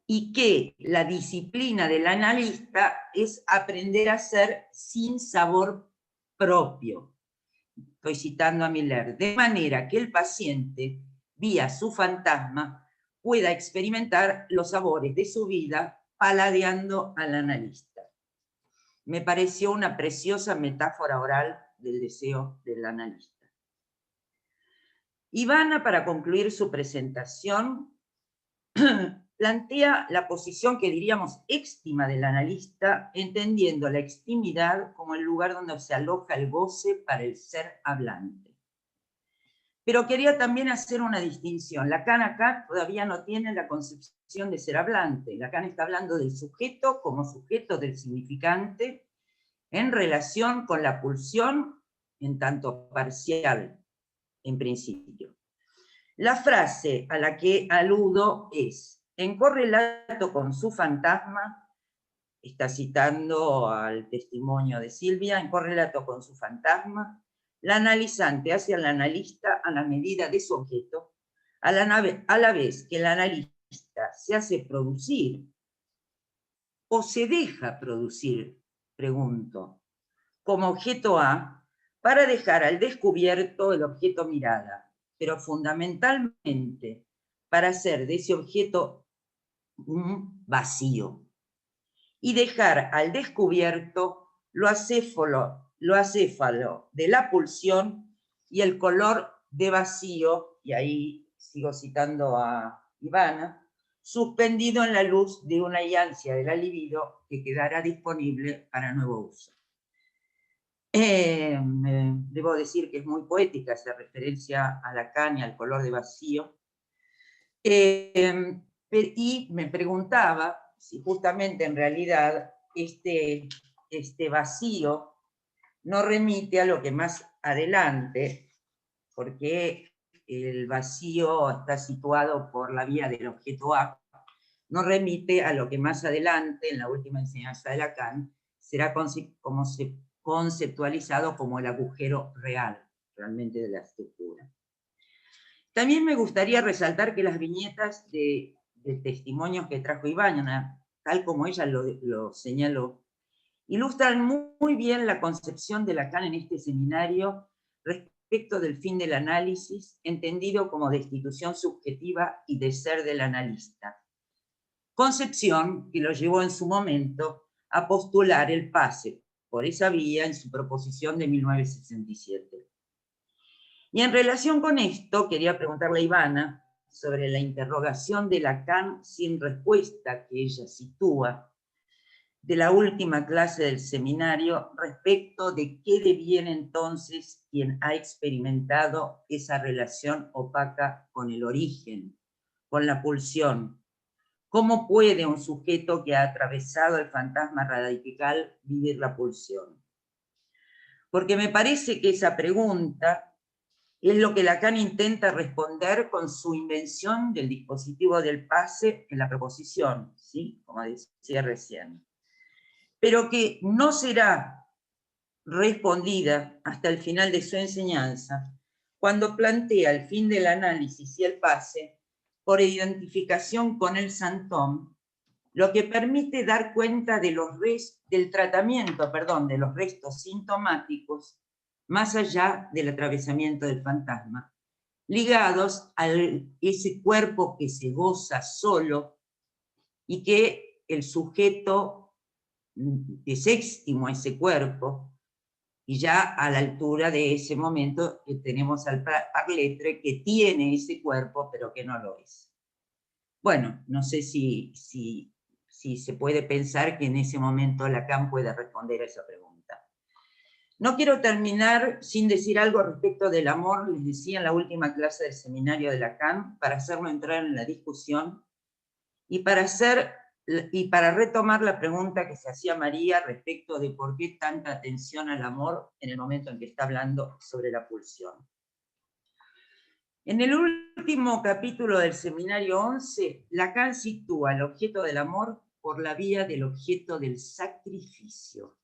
y que la disciplina del analista es aprender a ser sin sabor propio. Estoy citando a Miller. De manera que el paciente, vía su fantasma, pueda experimentar los sabores de su vida paladeando al analista. Me pareció una preciosa metáfora oral del deseo del analista. Ivana, para concluir su presentación, plantea la posición que diríamos extima del analista, entendiendo la extimidad como el lugar donde se aloja el goce para el ser hablante. Pero quería también hacer una distinción. Lacan acá todavía no tiene la concepción de ser hablante. Lacan está hablando del sujeto como sujeto del significante en relación con la pulsión en tanto parcial, en principio. La frase a la que aludo es, en correlato con su fantasma, está citando al testimonio de Silvia, en correlato con su fantasma, la analizante hace al analista a la medida de su objeto, a la vez que el analista se hace producir o se deja producir, pregunto, como objeto A, para dejar al descubierto el objeto mirada, pero fundamentalmente para hacer de ese objeto un vacío, y dejar al descubierto lo acéfalo de la pulsión y el color de vacío, y ahí sigo citando a Ivana, suspendido en la luz de una ansia de la libido que quedará disponible para nuevo uso. Debo decir que es muy poética esa referencia a Lacan y al color de vacío. Y me preguntaba si justamente en realidad este vacío no remite a lo que más adelante, porque el vacío está situado por la vía del objeto A, no remite a lo que más adelante, en la última enseñanza de Lacan, será conceptualizado como el agujero real, realmente de la estructura. También me gustaría resaltar que las viñetas de testimonios que trajo Ivana, tal como ella lo señaló, ilustran muy bien la concepción de Lacan en este seminario respecto del fin del análisis, entendido como destitución subjetiva y de ser del analista. Concepción que lo llevó en su momento a postular el pase por esa vía en su proposición de 1967. Y en relación con esto, quería preguntarle a Ivana sobre la interrogación de Lacan sin respuesta que ella sitúa de la última clase del seminario respecto de qué deviene entonces quien ha experimentado esa relación opaca con el origen, con la pulsión. ¿Cómo puede un sujeto que ha atravesado el fantasma radical vivir la pulsión? Porque me parece que esa pregunta es lo que Lacan intenta responder con su invención del dispositivo del pase en la proposición, ¿sí? Como decía recién. Pero que no será respondida hasta el final de su enseñanza, cuando plantea el fin del análisis y el pase por identificación con el santón, lo que permite dar cuenta de del tratamiento de los restos sintomáticos más allá del atravesamiento del fantasma, ligados a ese cuerpo que se goza solo y que el sujeto es éxtimo a ese cuerpo, y ya a la altura de ese momento tenemos al parletre que tiene ese cuerpo pero que no lo es. Bueno, no sé si se puede pensar que en ese momento Lacan puede responder a esa pregunta. No quiero terminar sin decir algo respecto del amor, les decía en la última clase del seminario de Lacan, para hacerlo entrar en la discusión y para retomar la pregunta que se hacía María respecto de por qué tanta atención al amor en el momento en que está hablando sobre la pulsión. En el último capítulo del seminario 11, Lacan sitúa el objeto del amor por la vía del objeto del sacrificio.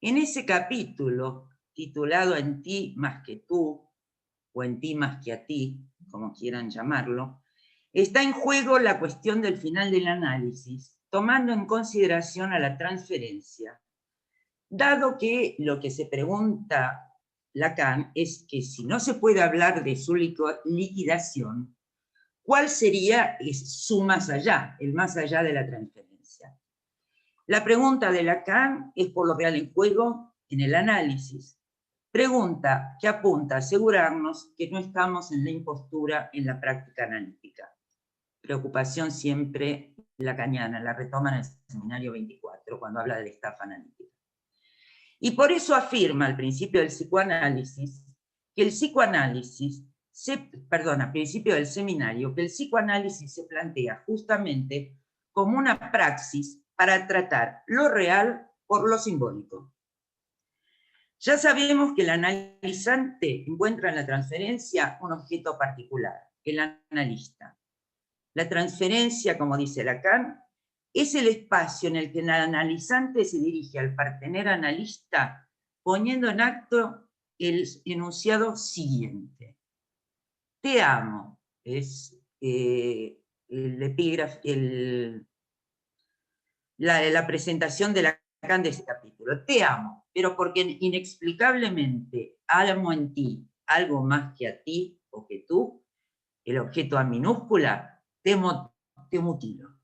En ese capítulo, titulado En ti más que tú, o En ti más que a ti, como quieran llamarlo, está en juego la cuestión del final del análisis, tomando en consideración a la transferencia, dado que lo que se pregunta Lacan es que si no se puede hablar de su liquidación, ¿cuál sería su más allá, el más allá de la transferencia? La pregunta de Lacan es por lo real en juego en el análisis. Pregunta que apunta a asegurarnos que no estamos en la impostura en la práctica analítica. Preocupación siempre lacaniana, la retoma en el seminario 24, cuando habla de la estafa analítica. Y por eso afirma al principio del psicoanálisis, que el psicoanálisis, al principio del seminario, que el psicoanálisis se plantea justamente como una praxis para tratar lo real por lo simbólico. Ya sabemos que el analizante encuentra en la transferencia un objeto particular, el analista. La transferencia, como dice Lacan, es el espacio en el que el analizante se dirige al partener analista poniendo en acto el enunciado siguiente. Te amo, es el epígrafe, la presentación de Lacan de ese capítulo. Te amo, pero porque inexplicablemente amo en ti algo más que a ti o que tú, el objeto A minúscula, te mutilo.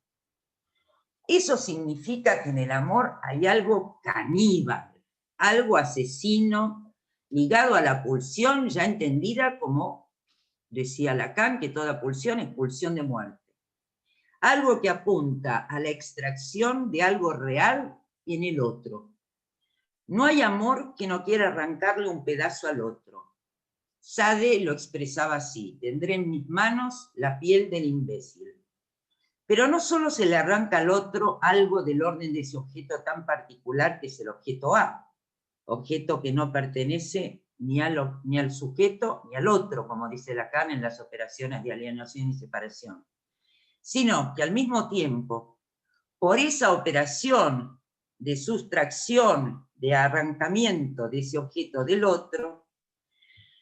Eso significa que en el amor hay algo caníbal, algo asesino, ligado a la pulsión ya entendida como, decía Lacan, que toda pulsión es pulsión de muerte. Algo que apunta a la extracción de algo real en el otro. No hay amor que no quiera arrancarle un pedazo al otro. Sade lo expresaba así: tendré en mis manos la piel del imbécil. Pero no solo se le arranca al otro algo del orden de ese objeto tan particular que es el objeto A, objeto que no pertenece ni al sujeto ni al otro, como dice Lacan en las operaciones de alienación y separación, sino que al mismo tiempo, por esa operación de sustracción, de arrancamiento de ese objeto del otro,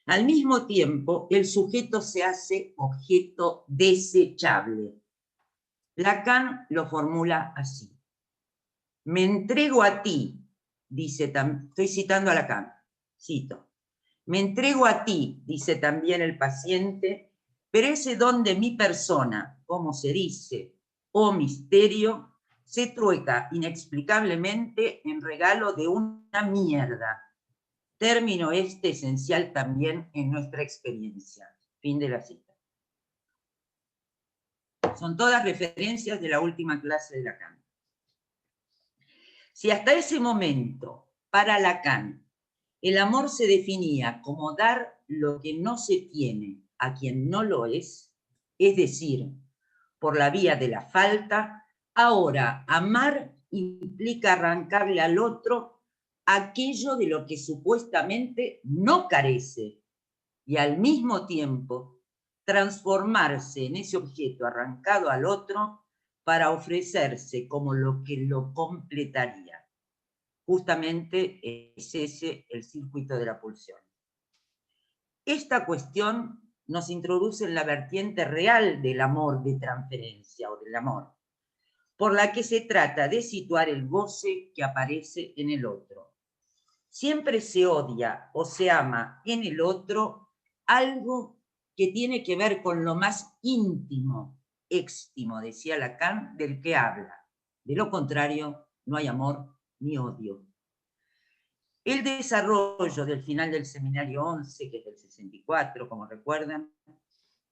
al mismo tiempo el sujeto se hace objeto desechable. Lacan lo formula así: me entrego a ti, dice, estoy citando a Lacan, cito, me entrego a ti, dice también el paciente, pero ese don de mi persona, como se dice, o misterio, se trueca inexplicablemente en regalo de una mierda. Término este esencial también en nuestra experiencia. Fin de la cita. Son todas referencias de la última clase de Lacan. Si hasta ese momento, para Lacan, el amor se definía como dar lo que no se tiene a quien no lo es decir, por la vía de la falta, ahora amar implica arrancarle al otro aquello de lo que supuestamente no carece y al mismo tiempo transformarse en ese objeto arrancado al otro para ofrecerse como lo que lo completaría. Justamente es ese el circuito de la pulsión. Esta cuestión nos introduce en la vertiente real del amor de transferencia o del amor, por la que se trata de situar el goce que aparece en el otro. Siempre se odia o se ama en el otro algo que tiene que ver con lo más íntimo, éxtimo, decía Lacan, del que habla. De lo contrario, no hay amor ni odio. El desarrollo del final del seminario 11, que es del 64, como recuerdan,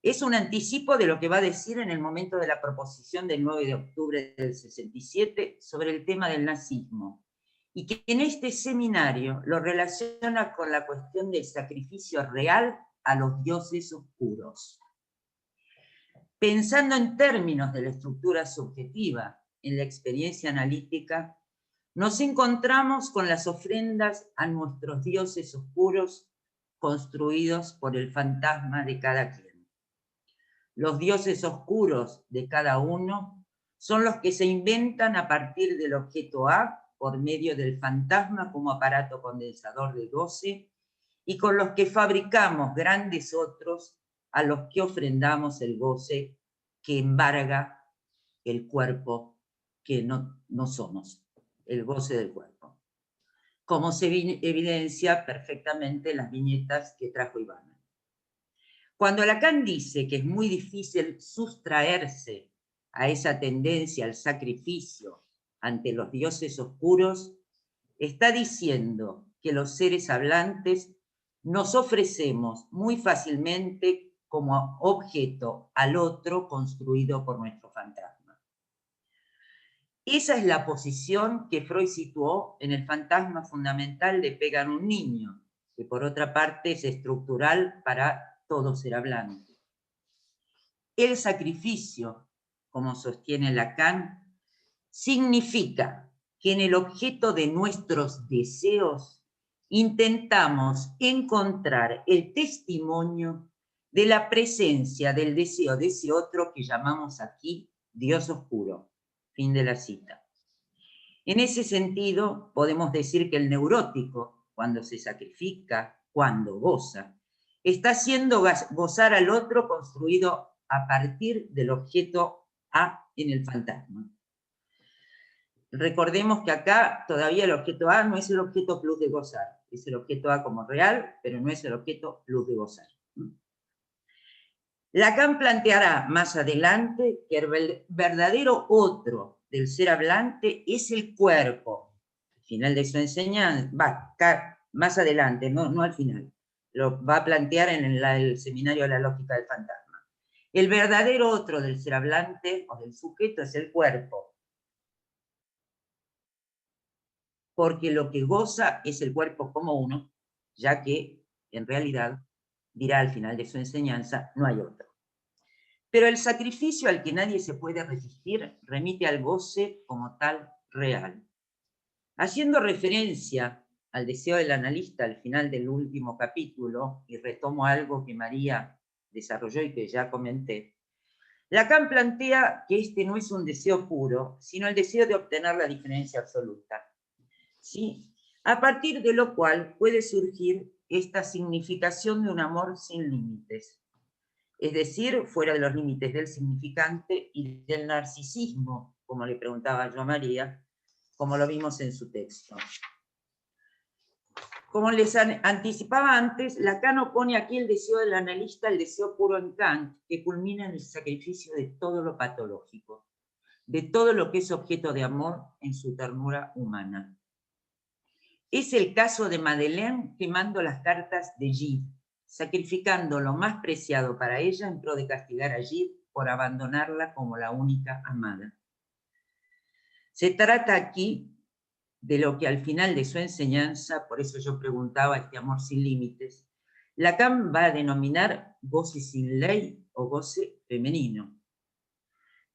es un anticipo de lo que va a decir en el momento de la proposición del 9 de octubre del 67 sobre el tema del nazismo, y que en este seminario lo relaciona con la cuestión del sacrificio real a los dioses oscuros. Pensando en términos de la estructura subjetiva en la experiencia analítica, nos encontramos con las ofrendas a nuestros dioses oscuros construidos por el fantasma de cada quien. Los dioses oscuros de cada uno son los que se inventan a partir del objeto A por medio del fantasma como aparato condensador de goce y con los que fabricamos grandes otros a los que ofrendamos el goce que embarga el cuerpo que no somos, el goce del cuerpo, como se evidencia perfectamente en las viñetas que trajo Ivana. Cuando Lacan dice que es muy difícil sustraerse a esa tendencia al sacrificio ante los dioses oscuros, está diciendo que los seres hablantes nos ofrecemos muy fácilmente como objeto al otro construido por nuestro fantasma. Esa es la posición que Freud situó en el fantasma fundamental de Pegan un niño, que por otra parte es estructural para todo ser hablante. El sacrificio, como sostiene Lacan, significa que en el objeto de nuestros deseos intentamos encontrar el testimonio de la presencia del deseo de ese otro que llamamos aquí Dios oscuro. Fin de la cita. En ese sentido, podemos decir que el neurótico, cuando se sacrifica, cuando goza, está haciendo gozar al otro construido a partir del objeto A en el fantasma. Recordemos que acá todavía el objeto A no es el objeto plus de gozar, es el objeto A como real, pero no es el objeto plus de gozar. Lacan planteará más adelante que el verdadero otro del ser hablante es el cuerpo. Al final de su enseñanza, más adelante, no al final, lo va a plantear en el seminario de la lógica del fantasma. El verdadero otro del ser hablante o del sujeto es el cuerpo, porque lo que goza es el cuerpo como uno, ya que en realidad, dirá al final de su enseñanza, no hay otro. Pero el sacrificio al que nadie se puede resistir remite al goce como tal real. Haciendo referencia al deseo del analista al final del último capítulo, y retomo algo que María desarrolló y que ya comenté, Lacan plantea que este no es un deseo puro, sino el deseo de obtener la diferencia absoluta. ¿Sí? A partir de lo cual puede surgir esta significación de un amor sin límites. Es decir, fuera de los límites del significante y del narcisismo, como le preguntaba yo a María, como lo vimos en su texto. Como les anticipaba antes, Lacan opone aquí el deseo del analista al deseo puro en Kant, que culmina en el sacrificio de todo lo patológico, de todo lo que es objeto de amor en su ternura humana. Es el caso de Madeleine quemando las cartas de Gide, sacrificando lo más preciado para ella en pro de castigar a Gide por abandonarla como la única amada. Se trata aquí de lo que al final de su enseñanza, por eso yo preguntaba este amor sin límites, Lacan va a denominar goce sin ley o goce femenino.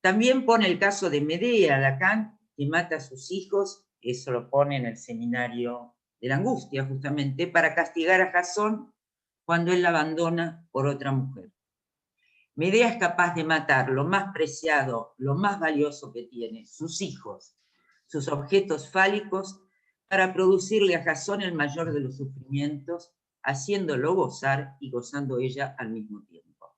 También pone el caso de Medea, Lacan, que mata a sus hijos, eso lo pone en el seminario de la angustia justamente, para castigar a Jasón cuando él la abandona por otra mujer. Medea es capaz de matar lo más preciado, lo más valioso que tiene, sus hijos, sus objetos fálicos, para producirle a Jasón el mayor de los sufrimientos, haciéndolo gozar y gozando ella al mismo tiempo.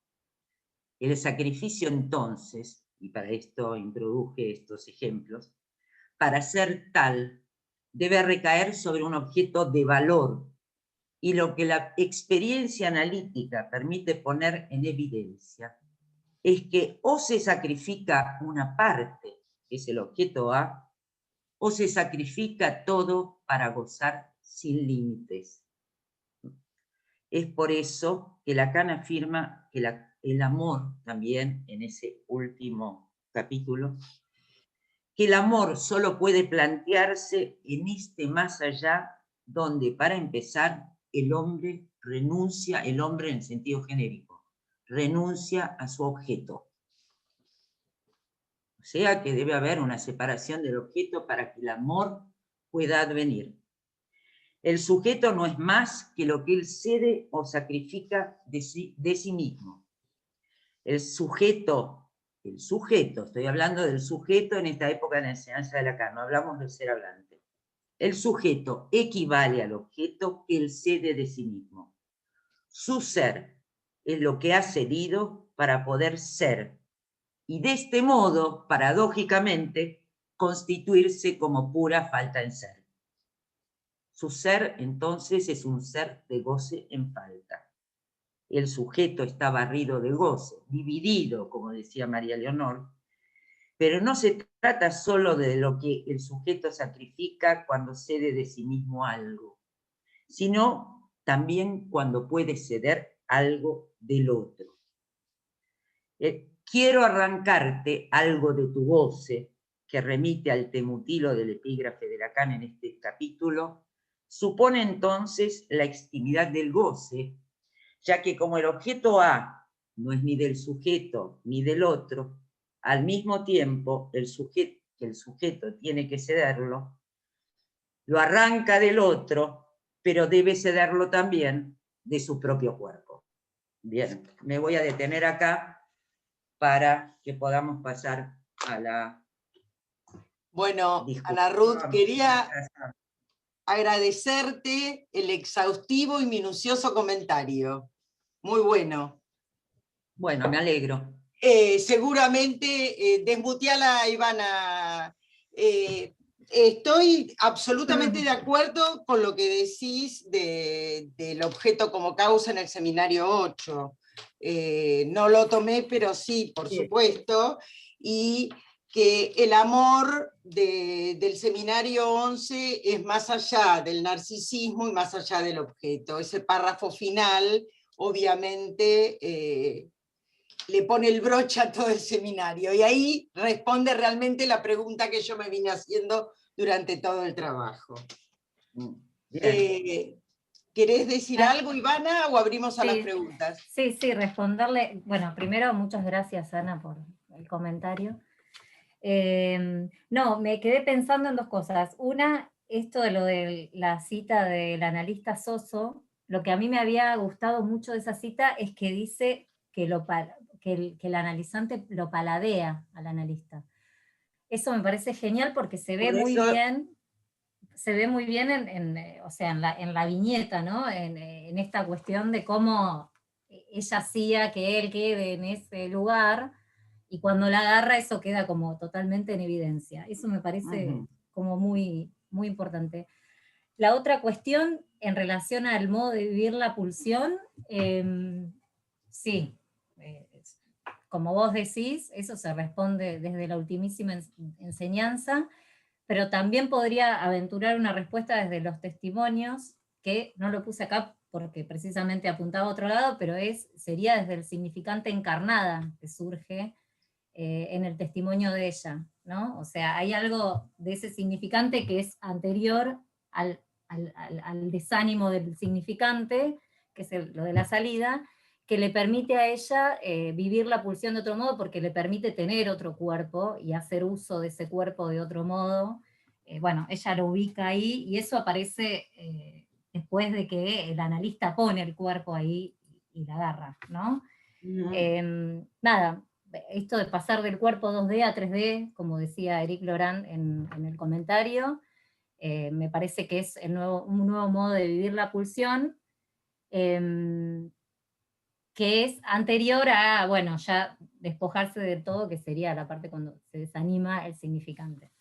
El sacrificio entonces, y para esto introduje estos ejemplos, para ser tal, debe recaer sobre un objeto de valor, y lo que la experiencia analítica permite poner en evidencia es que o se sacrifica una parte, que es el objeto A, o se sacrifica todo para gozar sin límites. Es por eso que Lacan afirma que el amor, también en ese último capítulo, que el amor solo puede plantearse en este más allá, donde para empezar el hombre renuncia, el hombre en sentido genérico, renuncia a su objeto. O sea que debe haber una separación del objeto para que el amor pueda advenir. El sujeto no es más que lo que él cede o sacrifica de sí mismo. El sujeto, estoy hablando del sujeto en esta época de la enseñanza de Lacan, no hablamos del ser hablante. El sujeto equivale al objeto que él cede de sí mismo. Su ser es lo que ha cedido para poder ser, y de este modo, paradójicamente, constituirse como pura falta en ser. Su ser, entonces, es un ser de goce en falta. El sujeto está barrido de goce, dividido, como decía María Leonor, pero no se trata solo de lo que el sujeto sacrifica cuando cede de sí mismo algo, sino también cuando puede ceder algo del otro. Quiero arrancarte algo de tu goce, que remite al temutilo del epígrafe de Lacan en este capítulo, supone entonces la extimidad del goce, ya que como el objeto A no es ni del sujeto ni del otro, al mismo tiempo el sujeto tiene que cederlo, lo arranca del otro, pero debe cederlo también de su propio cuerpo. Bien, me voy a detener acá para que podamos pasar a la Bueno, discusión. Ana Ruth, quería agradecerte el exhaustivo y minucioso comentario. Muy bueno. Bueno, me alegro. Seguramente, desmuteala, Ivana. Estoy absolutamente de acuerdo con lo que decís del objeto como causa en el seminario 8. No lo tomé, pero sí, por supuesto, y que el amor del seminario 11 es más allá del narcisismo y más allá del objeto. Ese párrafo final, obviamente, le pone el broche a todo el seminario, y ahí responde realmente la pregunta que yo me vine haciendo durante todo el trabajo. ¿Querés decir algo, Ivana, o abrimos a las preguntas? Sí, responderle. Bueno, primero, muchas gracias, Ana, por el comentario. No, me quedé pensando en dos cosas. Una, esto de lo de la cita del analista Soso, lo que a mí me había gustado mucho de esa cita es que dice que el analizante lo paladea al analista. Eso me parece genial porque se ve muy bien o sea, en la viñeta, ¿no? En esta cuestión de cómo ella hacía que él quede en ese lugar, y cuando la agarra eso queda como totalmente en evidencia. Eso me parece como muy, muy importante. La otra cuestión en relación al modo de vivir la pulsión, sí, como vos decís, eso se responde desde la ultimísima enseñanza, pero también podría aventurar una respuesta desde los testimonios, que no lo puse acá porque precisamente apuntaba a otro lado, pero sería desde el significante encarnada que surge en el testimonio de ella, ¿no? O sea, hay algo de ese significante que es anterior al desánimo del significante, que es lo de la salida, que le permite a ella vivir la pulsión de otro modo, porque le permite tener otro cuerpo y hacer uso de ese cuerpo de otro modo. Bueno, ella lo ubica ahí, y eso aparece después de que el analista pone el cuerpo ahí y la agarra, ¿no? Nada, esto de pasar del cuerpo 2D a 3D, como decía Eric Laurent en el comentario, me parece que es un nuevo modo de vivir la pulsión, que es anterior a, bueno, ya despojarse de todo, que sería la parte cuando se desanima el significante.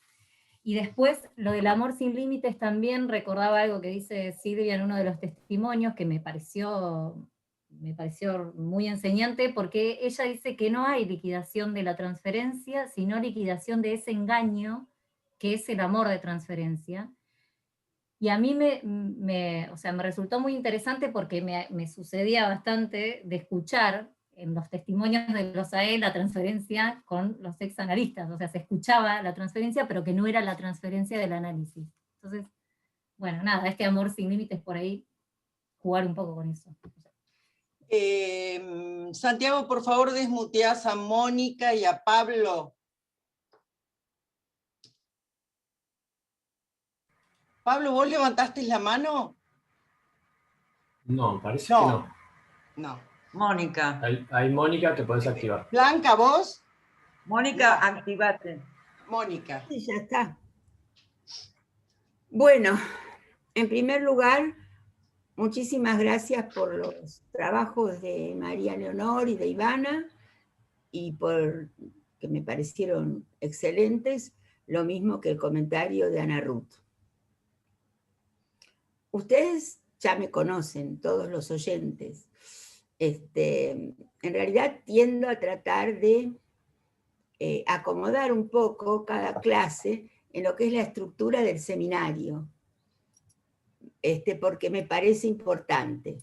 Y después, lo del amor sin límites también recordaba algo que dice Silvia en uno de los testimonios, que me pareció muy enseñante, porque ella dice que no hay liquidación de la transferencia, sino liquidación de ese engaño, que es el amor de transferencia. Y a mí me resultó muy interesante porque me sucedía bastante de escuchar en los testimonios de los AE la transferencia con los exanalistas. O sea, se escuchaba la transferencia, pero que no era la transferencia del análisis. Entonces, bueno, nada, este amor sin límites por ahí, jugar un poco con eso. Santiago, por favor, desmuteás a Mónica y a Pablo. Pablo, ¿vos levantaste la mano? No, parece que no. No. Mónica. Hay Mónica que podés activar. Blanca, ¿vos? Mónica, No. activate. Mónica. Sí, ya está. Bueno, en primer lugar, muchísimas gracias por los trabajos de María Leonor y de Ivana, y por que me parecieron excelentes, lo mismo que el comentario de Ana Ruth. Ustedes ya me conocen, todos los oyentes. En realidad tiendo a tratar de acomodar un poco cada clase en lo que es la estructura del seminario, porque me parece importante.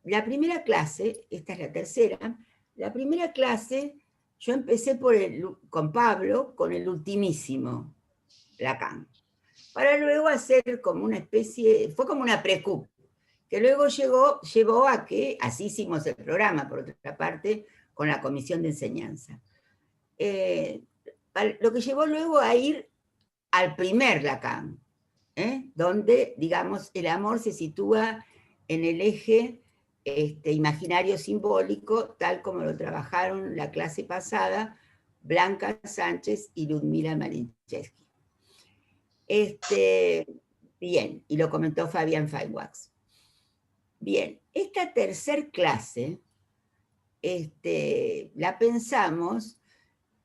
La primera clase, esta es la tercera, la primera clase yo empecé con Pablo, con el ultimísimo Lacan, para luego hacer como una especie, fue como una precup, que luego llevó a que, así hicimos el programa, por otra parte, con la comisión de enseñanza. Lo que llevó luego a ir al primer Lacan, donde, digamos, el amor se sitúa en el eje imaginario simbólico, tal como lo trabajaron la clase pasada Blanca Sánchez y Ludmila Malinchevsky. Bien, y lo comentó Fabián Feinwachs. Bien, esta tercer clase la pensamos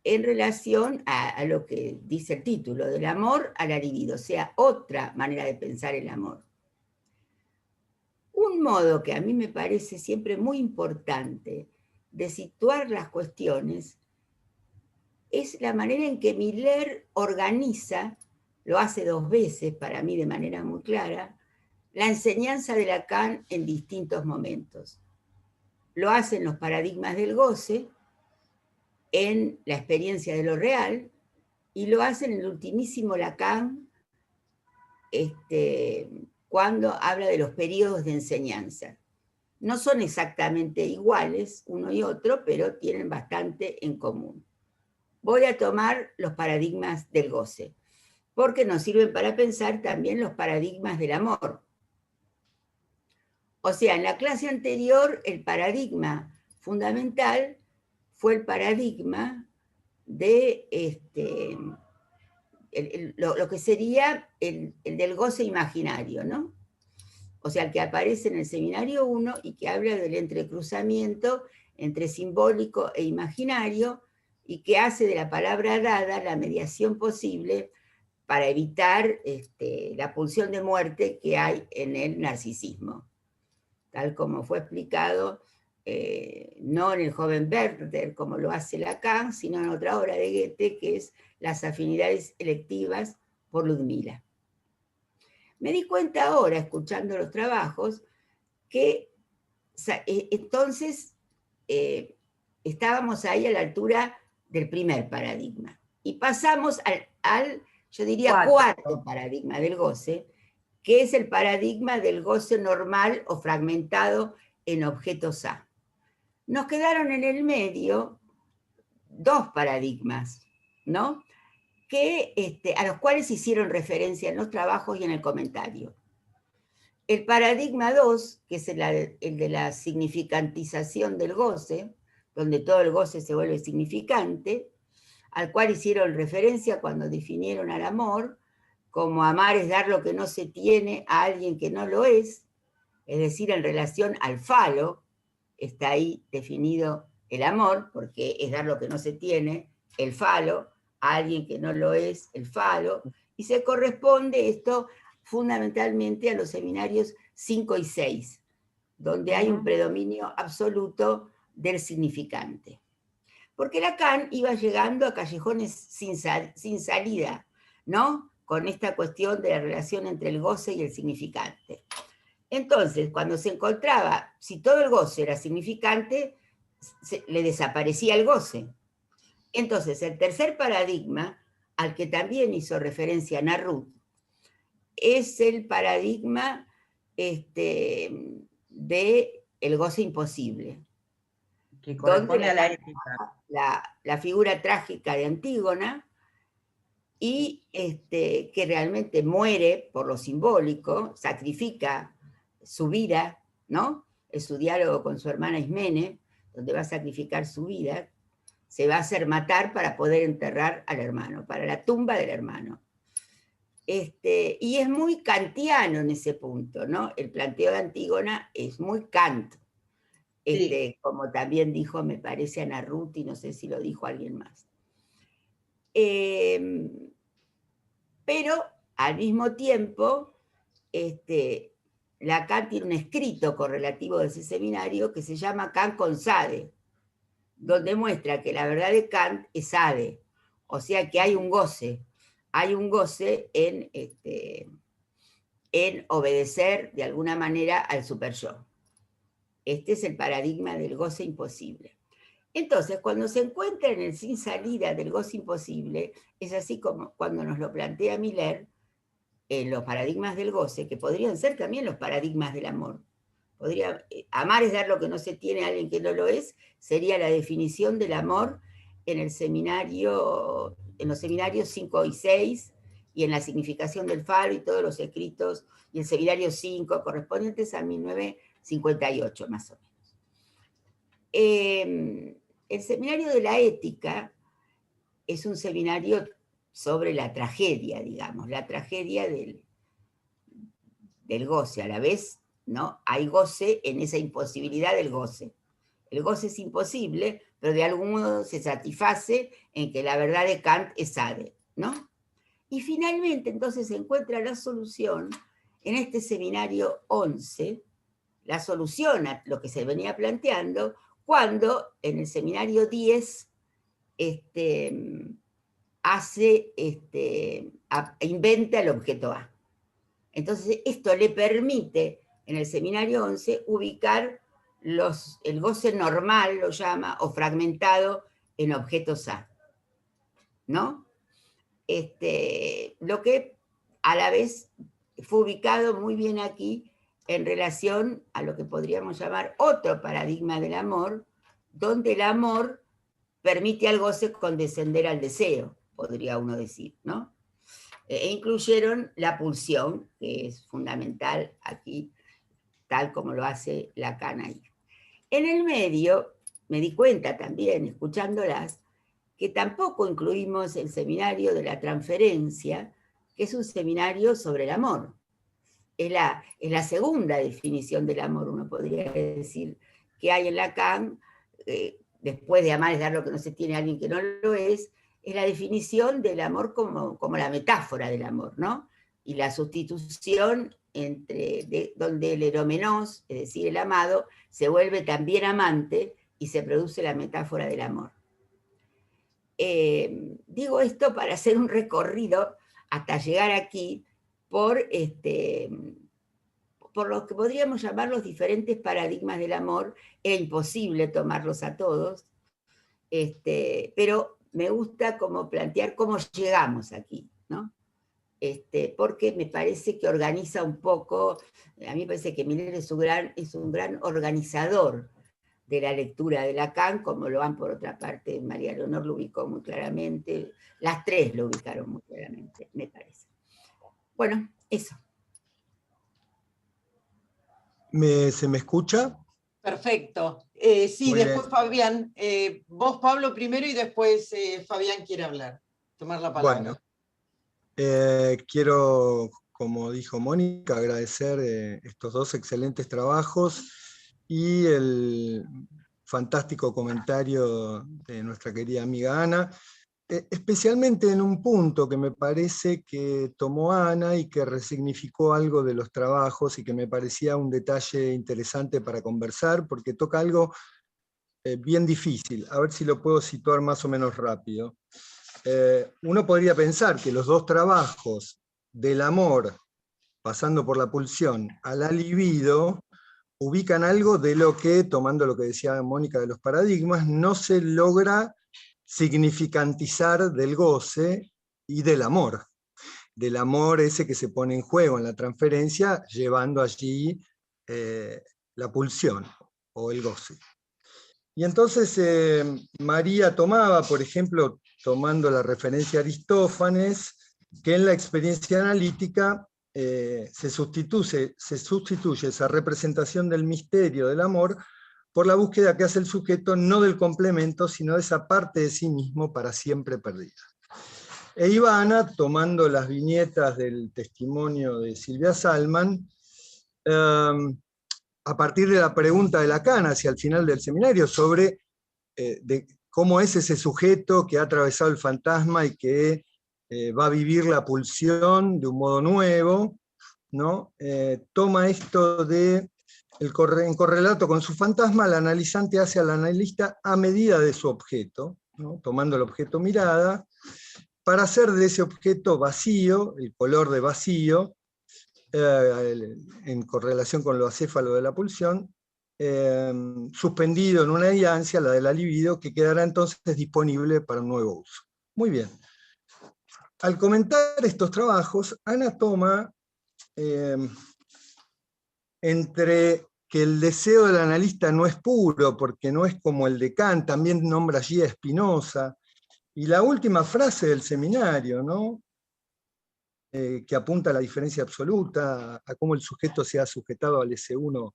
en relación a lo que dice el título, del amor a la libido, o sea, otra manera de pensar el amor. Un modo que a mí me parece siempre muy importante de situar las cuestiones es la manera en que Miller organiza, lo hace 2 veces para mí de manera muy clara, la enseñanza de Lacan en distintos momentos. Lo hace en los paradigmas del goce, en la experiencia de lo real, y lo hace en el ultimísimo Lacan, cuando habla de los periodos de enseñanza. No son exactamente iguales uno y otro, pero tienen bastante en común. Voy a tomar los paradigmas del goce, porque nos sirven para pensar también los paradigmas del amor. O sea, en la clase anterior, el paradigma fundamental fue el paradigma de lo que sería el del goce imaginario, ¿no? O sea, el que aparece en el seminario 1 y que habla del entrecruzamiento entre simbólico e imaginario y que hace de la palabra dada la mediación posible para evitar la pulsión de muerte que hay en el narcisismo, tal como fue explicado no en el joven Werther, como lo hace Lacan, sino en otra obra de Goethe, que es Las afinidades electivas, por Ludmila. Me di cuenta ahora, escuchando los trabajos, que entonces estábamos ahí a la altura del primer paradigma, y pasamos al yo diría, cuarto paradigma del goce, que es el paradigma del goce normal o fragmentado en objetos A. Nos quedaron en el medio 2 paradigmas, ¿no? A los cuales hicieron referencia en los trabajos y en el comentario. El paradigma 2, que es el de la significantización del goce, donde todo el goce se vuelve significante, al cual hicieron referencia cuando definieron al amor, como amar es dar lo que no se tiene a alguien que no lo es decir, en relación al falo, está ahí definido el amor, porque es dar lo que no se tiene, el falo, a alguien que no lo es, el falo, y se corresponde esto fundamentalmente a los seminarios 5 y 6, donde hay un predominio absoluto del significante. Porque Lacan iba llegando a callejones sin salida, ¿no? Con esta cuestión de la relación entre el goce y el significante. Entonces, cuando se encontraba, si todo el goce era significante, le desaparecía el goce. Entonces, el tercer paradigma, al que también hizo referencia Narrut, es el paradigma de el goce imposible. Que corresponde a la ética. La figura trágica de Antígona, y que realmente muere por lo simbólico, sacrifica su vida, ¿no? Es su diálogo con su hermana Ismene, donde va a sacrificar su vida, se va a hacer matar para poder enterrar al hermano, para la tumba del hermano. Y es muy kantiano en ese punto, ¿no? El planteo de Antígona es muy Kant, sí. Como también dijo, me parece, Ana Ruth, y no sé si lo dijo alguien más. Pero al mismo tiempo, Lacan tiene un escrito correlativo de ese seminario que se llama Kant con Sade, donde muestra que la verdad de Kant es Sade, o sea que hay un goce en obedecer de alguna manera al superyo. Este es el paradigma del goce imposible. Entonces, cuando se encuentra en el sin salida del goce imposible, es así como cuando nos lo plantea Miller, en los paradigmas del goce, que podrían ser también los paradigmas del amor. Amar es dar lo que no se tiene a alguien que no lo es, sería la definición del amor en los seminarios 5 y 6, y en la significación del falo y todos los escritos, y el seminario 5, correspondientes a 1958, más o menos. El seminario de la ética es un seminario sobre la tragedia, digamos, la tragedia del goce, a la vez, ¿no? Hay goce en esa imposibilidad del goce. El goce es imposible, pero de algún modo se satisface en que la verdad de Kant es Ade, ¿no? Y finalmente, entonces, se encuentra la solución en este seminario 11, la solución a lo que se venía planteando, cuando en el seminario 10 inventa el objeto A. Entonces, esto le permite, en el seminario 11, ubicar el goce normal, lo llama, o fragmentado, en objetos A, ¿no? Lo que a la vez fue ubicado muy bien aquí en relación a lo que podríamos llamar otro paradigma del amor, donde el amor permite al goce condescender al deseo, podría uno decir, ¿no? E incluyeron la pulsión, que es fundamental aquí, tal como lo hace Lacan ahí. En el medio, me di cuenta también, escuchándolas, que tampoco incluimos el seminario de la transferencia, que es un seminario sobre el amor. Es la segunda definición del amor, uno podría decir, que hay en Lacan, después de amar es dar lo que no se tiene a alguien que no lo es la definición del amor como la metáfora del amor, ¿no? Y la sustitución donde el eromenos, es decir, el amado, se vuelve también amante y se produce la metáfora del amor. Digo esto para hacer un recorrido hasta llegar aquí por lo que podríamos llamar los diferentes paradigmas del amor. Era imposible tomarlos a todos, pero me gusta como plantear cómo llegamos aquí, ¿no? Porque me parece que organiza un poco, a mí me parece que Miller es un gran organizador de la lectura de Lacan, como lo han por otra parte, María Leonor lo ubicó muy claramente, las tres lo ubicaron muy claramente, me parece. Bueno, eso. ¿Se me escucha? Perfecto. Sí, Muy después bien. Fabián, vos Pablo primero y después Fabián quiere hablar, tomar la palabra. Bueno, quiero, como dijo Mónica, agradecer estos dos excelentes trabajos y el fantástico comentario de nuestra querida amiga Ana, especialmente en un punto que me parece que tomó Ana y que resignificó algo de los trabajos y que me parecía un detalle interesante para conversar, porque toca algo bien difícil. A ver si lo puedo situar más o menos rápido. Uno podría pensar que los dos trabajos del amor, pasando por la pulsión, a la libido, ubican algo de lo que, tomando lo que decía Mónica de los paradigmas, no se logra significantizar del goce y del amor. Del amor ese que se pone en juego en la transferencia, llevando allí la pulsión o el goce. Y entonces María tomaba, por ejemplo, tomando la referencia a Aristófanes, que en la experiencia analítica se sustituye esa representación del misterio del amor por la búsqueda que hace el sujeto no del complemento, sino de esa parte de sí mismo para siempre perdida. E Ivana, tomando las viñetas del testimonio de Silvia Salman, a partir de la pregunta de Lacan hacia el final del seminario sobre de cómo es ese sujeto que ha atravesado el fantasma y que va a vivir la pulsión de un modo nuevo, ¿no? Toma esto de, en correlato con su fantasma, el analizante hace al analista a medida de su objeto, ¿no? Tomando el objeto mirada, para hacer de ese objeto vacío, el color de vacío, en correlación con lo acéfalo de la pulsión, suspendido en una diancia, la de la libido, que quedará entonces disponible para un nuevo uso. Muy bien. Al comentar estos trabajos, Ana toma entre que el deseo del analista no es puro, porque no es como el de Kant, también nombra allí a Spinoza, y la última frase del seminario, ¿no? que apunta a la diferencia absoluta, a cómo el sujeto se ha sujetado al S1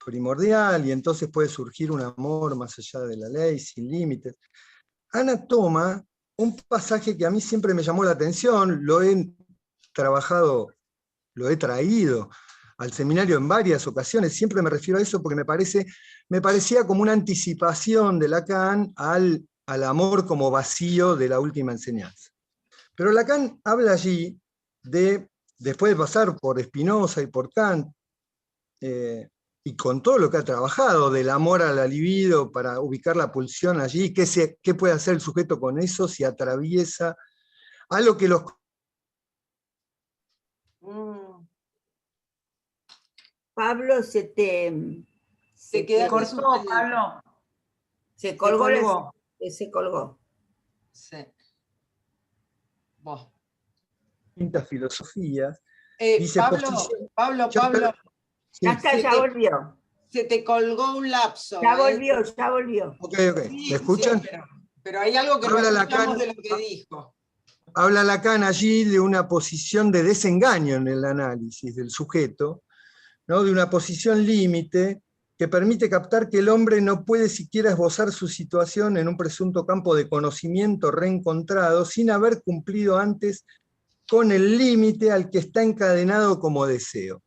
primordial, y entonces puede surgir un amor más allá de la ley, sin límites. Ana toma un pasaje que a mí siempre me llamó la atención, lo he trabajado, lo he traído al seminario en varias ocasiones, siempre me refiero a eso porque me parecía como una anticipación de Lacan al amor como vacío de la última enseñanza. Pero Lacan habla allí después de pasar por Spinoza y por Kant, y con todo lo que ha trabajado, del amor a la libido para ubicar la pulsión allí, qué puede hacer el sujeto con eso si atraviesa algo que los... Pablo, se queda cortó, suspendido. Pablo. se colgó. colgó. Se colgó. Sí. Bueno. distintas filosofías, y se Pablo, posiciona... Sí. Ya está, ya volvió. Se te colgó un lapso. Ya volvió, ya volvió. Ok. Sí, ¿Me escuchan? sí, pero hay algo que Habla no escuchamos Lacan, de lo que dijo. Habla Lacan allí de una posición de desengaño en el análisis del sujeto, ¿no? De una posición límite que permite captar que el hombre no puede siquiera esbozar su situación en un presunto campo de conocimiento reencontrado sin haber cumplido antes con el límite al que está encadenado como deseo.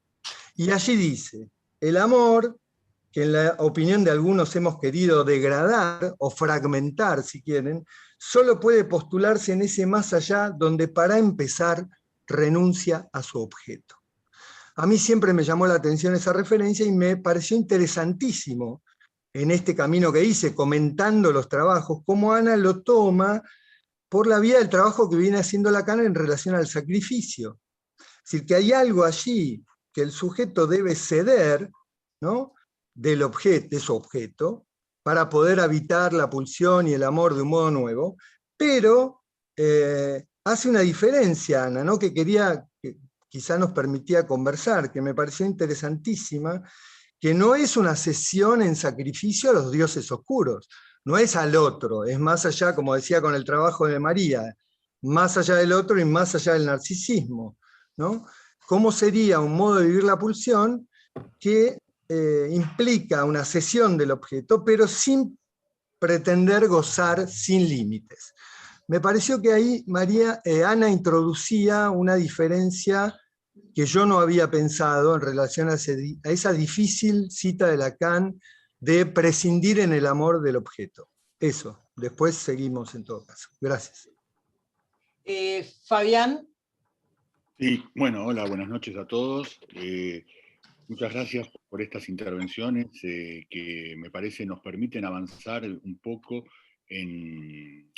Y allí dice, el amor, que en la opinión de algunos hemos querido degradar o fragmentar, si quieren, solo puede postularse en ese más allá donde para empezar renuncia a su objeto. A mí siempre me llamó la atención esa referencia y me pareció interesantísimo en este camino que hice, comentando los trabajos, cómo Ana lo toma por la vía del trabajo que viene haciendo Lacan en relación al sacrificio. Es decir, que hay algo allí que el sujeto debe ceder, ¿no?, de su objeto, para poder habitar la pulsión y el amor de un modo nuevo, pero hace una diferencia, Ana, ¿no?, que quizá nos permitía conversar, que me pareció interesantísima, que no es una cesión en sacrificio a los dioses oscuros, no es al otro, es más allá, como decía con el trabajo de María, más allá del otro y más allá del narcisismo, ¿no? ¿Cómo sería un modo de vivir la pulsión que implica una cesión del objeto, pero sin pretender gozar sin límites? Me pareció que ahí Ana introducía una diferencia que yo no había pensado en relación a esa difícil cita de Lacan de prescindir en el amor del objeto. Eso, después seguimos en todo caso. Gracias. Fabián. Sí, bueno, hola, buenas noches a todos. Muchas gracias por estas intervenciones que me parece nos permiten avanzar un poco en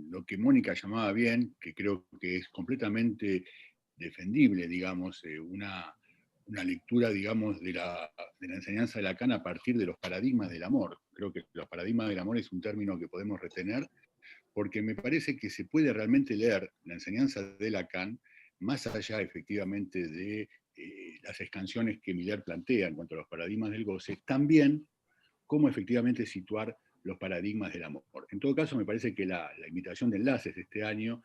lo que Mónica llamaba bien, que creo que es completamente defendible, digamos, una lectura, digamos, de la enseñanza de Lacan a partir de los paradigmas del amor. Creo que los paradigmas del amor es un término que podemos retener, porque me parece que se puede realmente leer la enseñanza de Lacan más allá efectivamente de las escansiones que Miller plantea en cuanto a los paradigmas del goce, también cómo efectivamente situar los paradigmas del amor. En todo caso, me parece que la invitación de enlaces de este año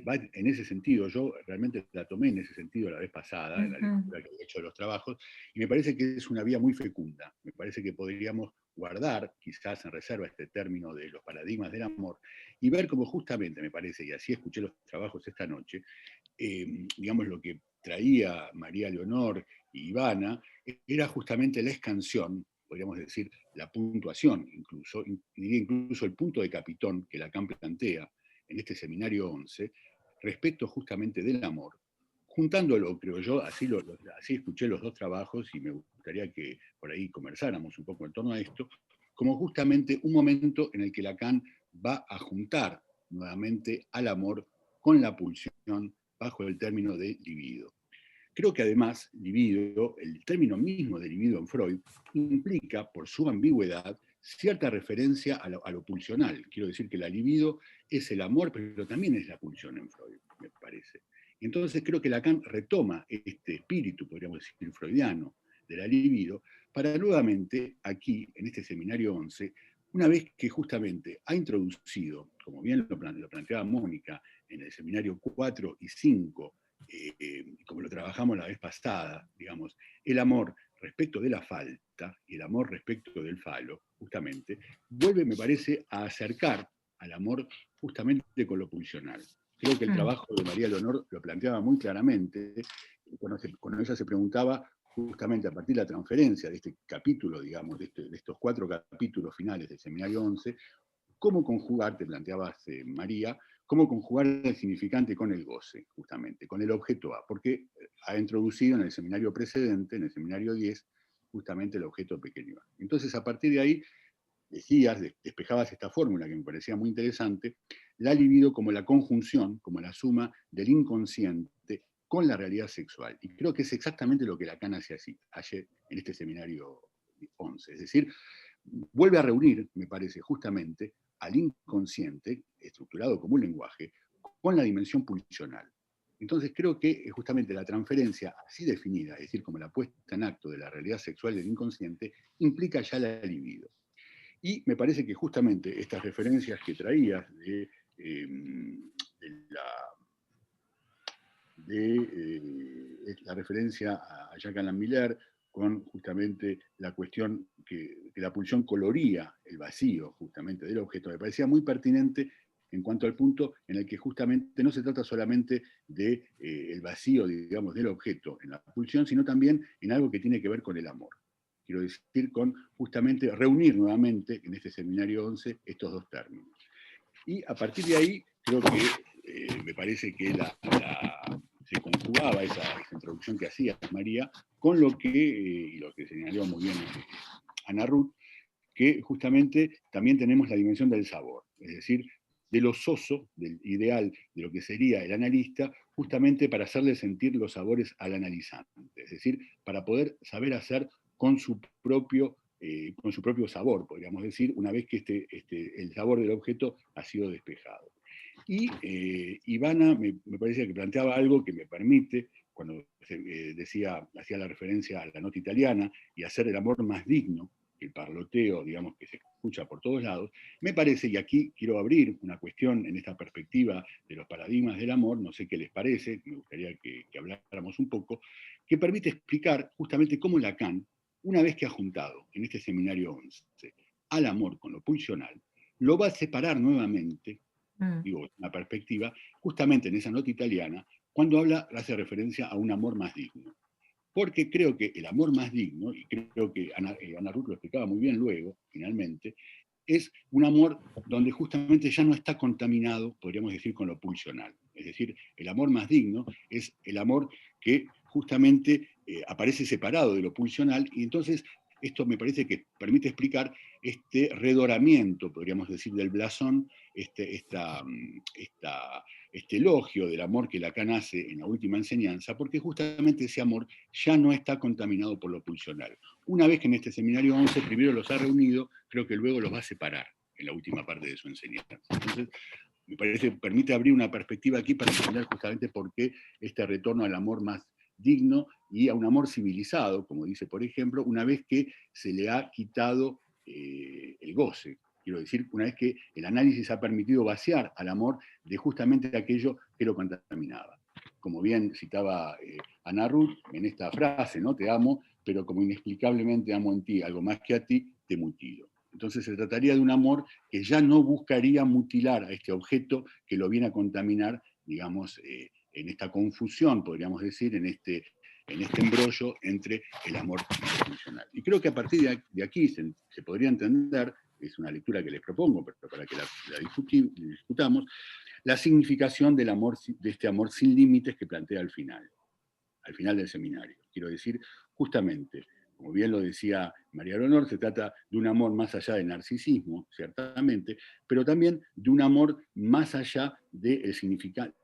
va en ese sentido. Yo realmente la tomé en ese sentido la vez pasada, en la lectura que he hecho de los trabajos, y me parece que es una vía muy fecunda. Me parece que podríamos guardar, quizás en reserva, este término de los paradigmas del amor, y ver cómo justamente, me parece, y así escuché los trabajos esta noche, digamos, lo que traía María Leonor y Ivana, era justamente la escansión, podríamos decir, la puntuación, diría incluso el punto de capitón que Lacan plantea en este seminario 11, respecto justamente del amor, juntándolo, creo yo, así escuché los dos trabajos y me gustaría que por ahí conversáramos un poco en torno a esto, como justamente un momento en el que Lacan va a juntar nuevamente al amor con la pulsión bajo el término de libido. Creo que además, libido, el término mismo de libido en Freud, implica, por su ambigüedad, cierta referencia a lo pulsional. Quiero decir que la libido es el amor, pero también es la pulsión en Freud, me parece. Y entonces creo que Lacan retoma este espíritu, podríamos decir, freudiano, de la libido, para nuevamente, aquí, en este seminario 11, una vez que justamente ha introducido, como bien lo planteaba Mónica, en el seminario 4 y 5, como lo trabajamos la vez pasada, digamos, el amor respecto de la falta y el amor respecto del falo, justamente, vuelve, me parece, a acercar al amor justamente con lo pulsional. Creo que el trabajo de María Leonor lo planteaba muy claramente, cuando ella se preguntaba justamente a partir de la transferencia de este capítulo, digamos, de estos 4 capítulos finales del seminario 11, cómo conjugar, te planteabas, María, cómo conjugar el significante con el goce, justamente, con el objeto A, porque ha introducido en el seminario precedente, en el seminario 10, justamente el objeto pequeño A. Entonces, a partir de ahí, decías, despejabas esta fórmula que me parecía muy interesante, la libido como la conjunción, como la suma del inconsciente con la realidad sexual. Y creo que es exactamente lo que Lacan hace así, ayer en este seminario 11. Es decir, vuelve a reunir, me parece, justamente al inconsciente, estructurado como un lenguaje, con la dimensión pulsional. Entonces creo que justamente la transferencia así definida, es decir, como la puesta en acto de la realidad sexual del inconsciente, implica ya la libido. Y me parece que justamente estas referencias que traías la referencia a Jacques Alain Miller, con justamente la cuestión que la pulsión coloría el vacío justamente del objeto, me parecía muy pertinente en cuanto al punto en el que justamente no se trata solamente de el vacío, digamos, del objeto en la pulsión, sino también en algo que tiene que ver con el amor. Quiero decir, con justamente reunir nuevamente en este seminario 11 estos dos términos. Y a partir de ahí, creo que me parece que se conjugaba esa introducción que hacía María con lo y lo que señaló muy bien Ana Ruth, que justamente también tenemos la dimensión del sabor, es decir, de lo soso, del ideal de lo que sería el analista, justamente para hacerle sentir los sabores al analizante, es decir, para poder saber hacer con su propio sabor, podríamos decir, una vez que el sabor del objeto ha sido despejado. Y Ivana me parece que planteaba algo que me permite, cuando hacía la referencia a la nota italiana, y hacer el amor más digno, el parloteo, digamos, que se escucha por todos lados, me parece, y aquí quiero abrir una cuestión en esta perspectiva de los paradigmas del amor, no sé qué les parece, me gustaría que habláramos un poco, que permite explicar justamente cómo Lacan, una vez que ha juntado en este seminario 11 al amor con lo pulsional, lo va a separar nuevamente, digo, una perspectiva, justamente en esa nota italiana, cuando hace referencia a un amor más digno. Porque creo que el amor más digno, y creo que Ana Ruth lo explicaba muy bien luego, finalmente, es un amor donde justamente ya no está contaminado, podríamos decir, con lo pulsional. Es decir, el amor más digno es el amor que justamente aparece separado de lo pulsional, y entonces esto me parece que permite explicar este redoramiento, podríamos decir, del blasón, este elogio del amor que Lacan hace en la última enseñanza, porque justamente ese amor ya no está contaminado por lo pulsional. Una vez que en este seminario 11 primero los ha reunido, creo que luego los va a separar en la última parte de su enseñanza. Entonces, me parece que permite abrir una perspectiva aquí para entender justamente por qué este retorno al amor más digno y a un amor civilizado, como dice, por ejemplo, una vez que se le ha quitado el goce. Quiero decir, una vez que el análisis ha permitido vaciar al amor de justamente aquello que lo contaminaba. Como bien citaba Ana Ruth en esta frase, ¿no? Te amo, pero como inexplicablemente amo en ti, algo más que a ti, te mutilo. Entonces se trataría de un amor que ya no buscaría mutilar a este objeto que lo viene a contaminar, digamos, en esta confusión, podríamos decir, en este embrollo entre el amor y lo funcional. Y creo que a partir de aquí se podría entender, es una lectura que les propongo, pero para que la discutamos, la significación del amor, de este amor sin límites que plantea al final del seminario. Quiero decir, justamente, como bien lo decía María Leonor, se trata de un amor más allá del narcisismo, ciertamente, pero también de un amor más allá de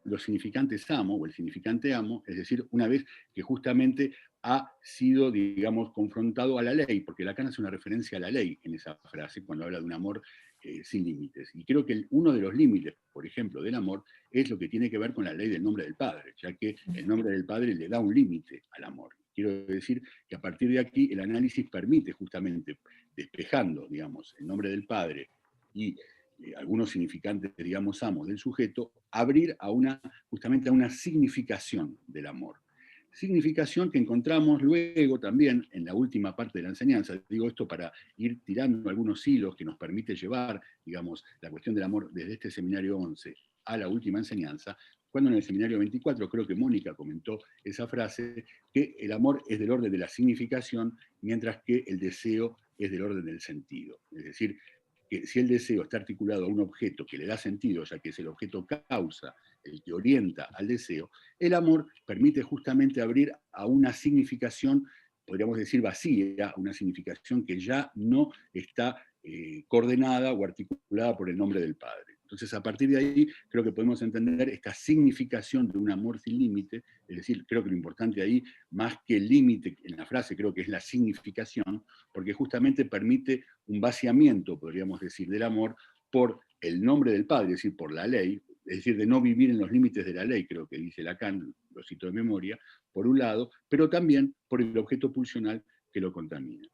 los significantes amo, o el significante amo, es decir, una vez que justamente ha sido, digamos, confrontado a la ley, porque Lacan hace una referencia a la ley en esa frase cuando habla de un amor sin límites. Y creo que uno de los límites, por ejemplo, del amor, es lo que tiene que ver con la ley del nombre del Padre, ya que el nombre del Padre le da un límite al amor. quiero decir que a partir de aquí el análisis permite justamente, despejando, digamos, el nombre del padre y algunos significantes, digamos, amos del sujeto, abrir justamente a una significación del amor. Significación que encontramos luego también en la última parte de la enseñanza. Digo esto para ir tirando algunos hilos que nos permite llevar, digamos, la cuestión del amor desde este seminario 11 a la última enseñanza, cuando en el seminario 24, creo que Mónica comentó esa frase, que el amor es del orden de la significación, mientras que el deseo es del orden del sentido. Es decir, que si el deseo está articulado a un objeto que le da sentido, ya que es el objeto causa, el que orienta al deseo, el amor permite justamente abrir a una significación, podríamos decir vacía, una significación que ya no está coordenada o articulada por el nombre del Padre. Entonces, a partir de ahí, creo que podemos entender esta significación de un amor sin límite, es decir, creo que lo importante ahí, más que el límite en la frase, creo que es la significación, porque justamente permite un vaciamiento, podríamos decir, del amor por el nombre del Padre, es decir, por la ley, es decir, de no vivir en los límites de la ley, creo que dice Lacan, lo cito de memoria, por un lado, pero también por el objeto pulsional que lo contamina.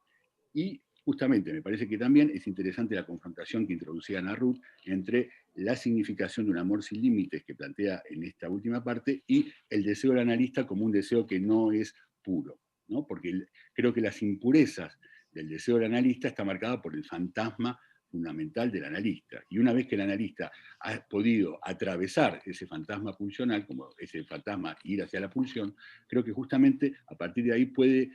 Y justamente me parece que también es interesante la confrontación que introducía Ana Ruth entre la significación de un amor sin límites que plantea en esta última parte y el deseo del analista como un deseo que no es puro, ¿no? Porque creo que las impurezas del deseo del analista está marcada por el fantasma fundamental del analista. Y una vez que el analista ha podido atravesar ese fantasma pulsional, como ese fantasma ir hacia la pulsión, creo que justamente a partir de ahí puede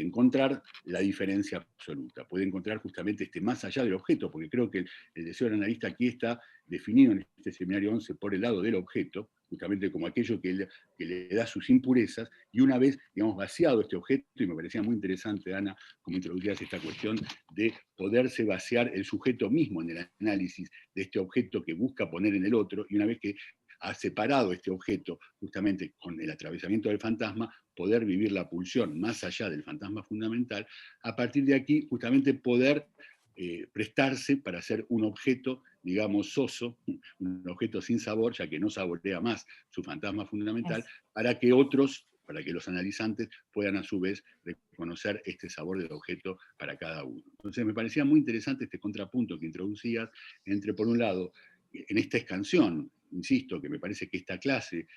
encontrar la diferencia absoluta, puede encontrar justamente más allá del objeto, porque creo que el deseo del analista aquí está definido en este seminario 11 por el lado del objeto, justamente como aquello que le da sus impurezas, y una vez, digamos, vaciado este objeto, y me parecía muy interesante, Ana, como introducías esta cuestión de poderse vaciar el sujeto mismo en el análisis de este objeto que busca poner en el otro, y una vez que ha separado este objeto justamente con el atravesamiento del fantasma, poder vivir la pulsión más allá del fantasma fundamental, a partir de aquí justamente poder prestarse para ser un objeto, digamos, soso, un objeto sin sabor, ya que no saborea más su fantasma fundamental, para que los analizantes puedan a su vez reconocer este sabor del objeto para cada uno. Entonces me parecía muy interesante este contrapunto que introducías entre, por un lado, en esta escansión, insisto, que me parece que esta clase